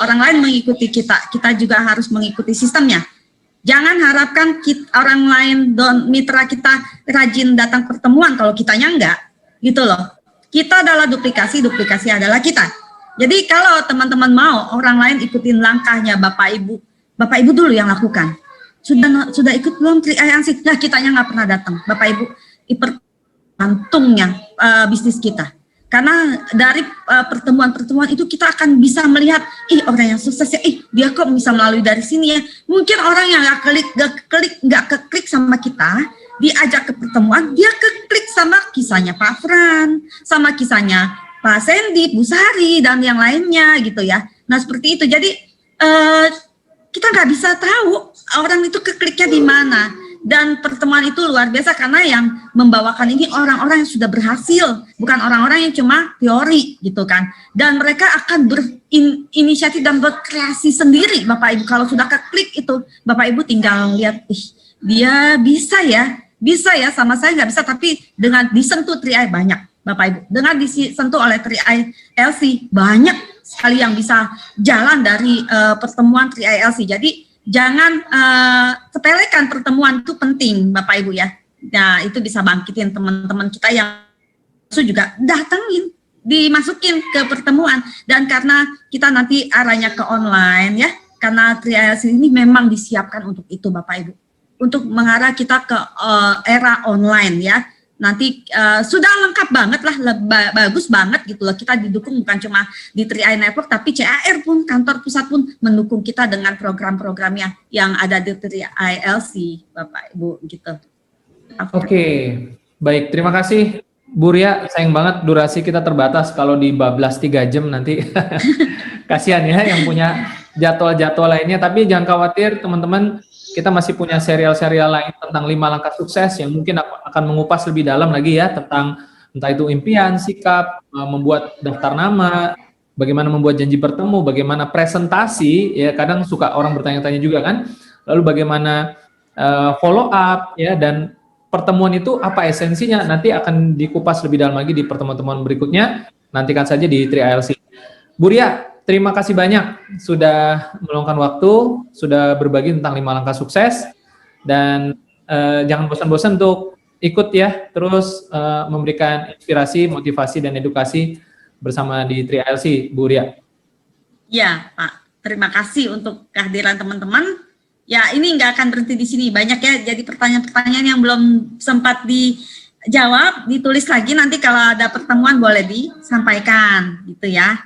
orang lain mengikuti kita, kita juga harus mengikuti sistemnya. Jangan harapkan orang lain mitra kita rajin datang pertemuan kalau kitanya enggak, gitu loh. Kita adalah duplikasi adalah kita. Jadi kalau teman-teman mau orang lain ikutin langkahnya Bapak Ibu dulu yang lakukan. Sudah ikut belum 3i Ansih? Nah, kitanya nggak pernah datang. Bapak Ibu, pantungnya bisnis kita. Karena dari pertemuan-pertemuan itu kita akan bisa melihat, orang yang sukses ya, dia kok bisa melalui dari sini ya. Mungkin orang yang nggak keklik sama kita, diajak ke pertemuan, dia keklik sama kisahnya Pak Fran, sama kisahnya Pak Sandy, Bu Sari, dan yang lainnya gitu ya. Nah seperti itu, jadi kita nggak bisa tahu orang itu kekliknya di mana. Dan pertemuan itu luar biasa karena yang membawakan ini orang-orang yang sudah berhasil, bukan orang-orang yang cuma teori gitu kan. Dan mereka akan berinisiatif dan berkreasi sendiri, Bapak Ibu. Kalau sudah keklik itu, Bapak Ibu tinggal lihat, dia bisa ya, sama saya nggak bisa, tapi dengan disentuh 3i banyak, Bapak Ibu. Dengan disentuh oleh 3i LC, banyak sekali yang bisa jalan dari pertemuan 3i LC. Jadi jangan sepelekan, pertemuan itu penting Bapak Ibu ya. Nah itu bisa bangkitin teman-teman kita yang juga datangin, dimasukin ke pertemuan. Dan karena kita nanti arahnya ke online ya, karena 3i ini memang disiapkan untuk itu Bapak Ibu, untuk mengarah kita ke era online ya. Nanti sudah lengkap banget lah, bagus banget gitu loh. Kita didukung bukan cuma di 3i Network, tapi CAR pun, kantor pusat pun mendukung kita dengan program-programnya yang ada di 3i LC, Bapak Ibu gitu. Oke, baik. Terima kasih Bu Ria. Sayang banget durasi kita terbatas, kalau dibablas 3 jam nanti kasihan ya yang punya jadwal-jadwal lainnya. Tapi jangan khawatir teman-teman, kita masih punya serial-serial lain tentang 5 langkah sukses yang mungkin akan mengupas lebih dalam lagi ya, tentang entah itu impian, sikap, membuat daftar nama, bagaimana membuat janji bertemu, bagaimana presentasi, ya kadang suka orang bertanya-tanya juga kan, lalu bagaimana follow up, ya, dan pertemuan itu apa esensinya, nanti akan dikupas lebih dalam lagi di pertemuan-pertemuan berikutnya, nantikan saja di 3ILC. Bu Ria, terima kasih banyak sudah meluangkan waktu, sudah berbagi tentang 5 langkah sukses, dan jangan bosan-bosan untuk ikut ya, terus memberikan inspirasi, motivasi, dan edukasi bersama di 3ILC, Bu Ria. Ya Pak, terima kasih untuk kehadiran teman-teman. Ya ini nggak akan berhenti di sini, banyak ya, jadi pertanyaan-pertanyaan yang belum sempat dijawab, ditulis lagi, nanti kalau ada pertemuan boleh disampaikan gitu ya.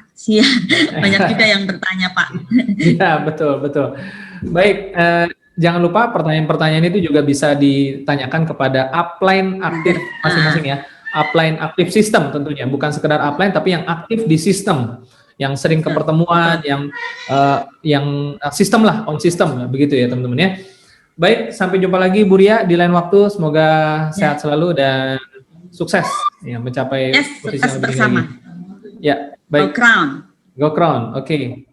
Banyak juga yang bertanya Pak. Ya betul. Baik, jangan lupa pertanyaan-pertanyaan itu juga bisa ditanyakan kepada upline aktif masing-masing ya. Upline aktif sistem tentunya, bukan sekedar upline tapi yang aktif di sistem, yang sering ke pertemuan, yang sistem lah, on system, begitu ya teman-teman ya. Baik, sampai jumpa lagi Bu Ria di lain waktu. Semoga sehat selalu dan sukses ya, mencapai posisi yang lebih tinggi. Ya, baik. Go Crown. Go Crown, oke.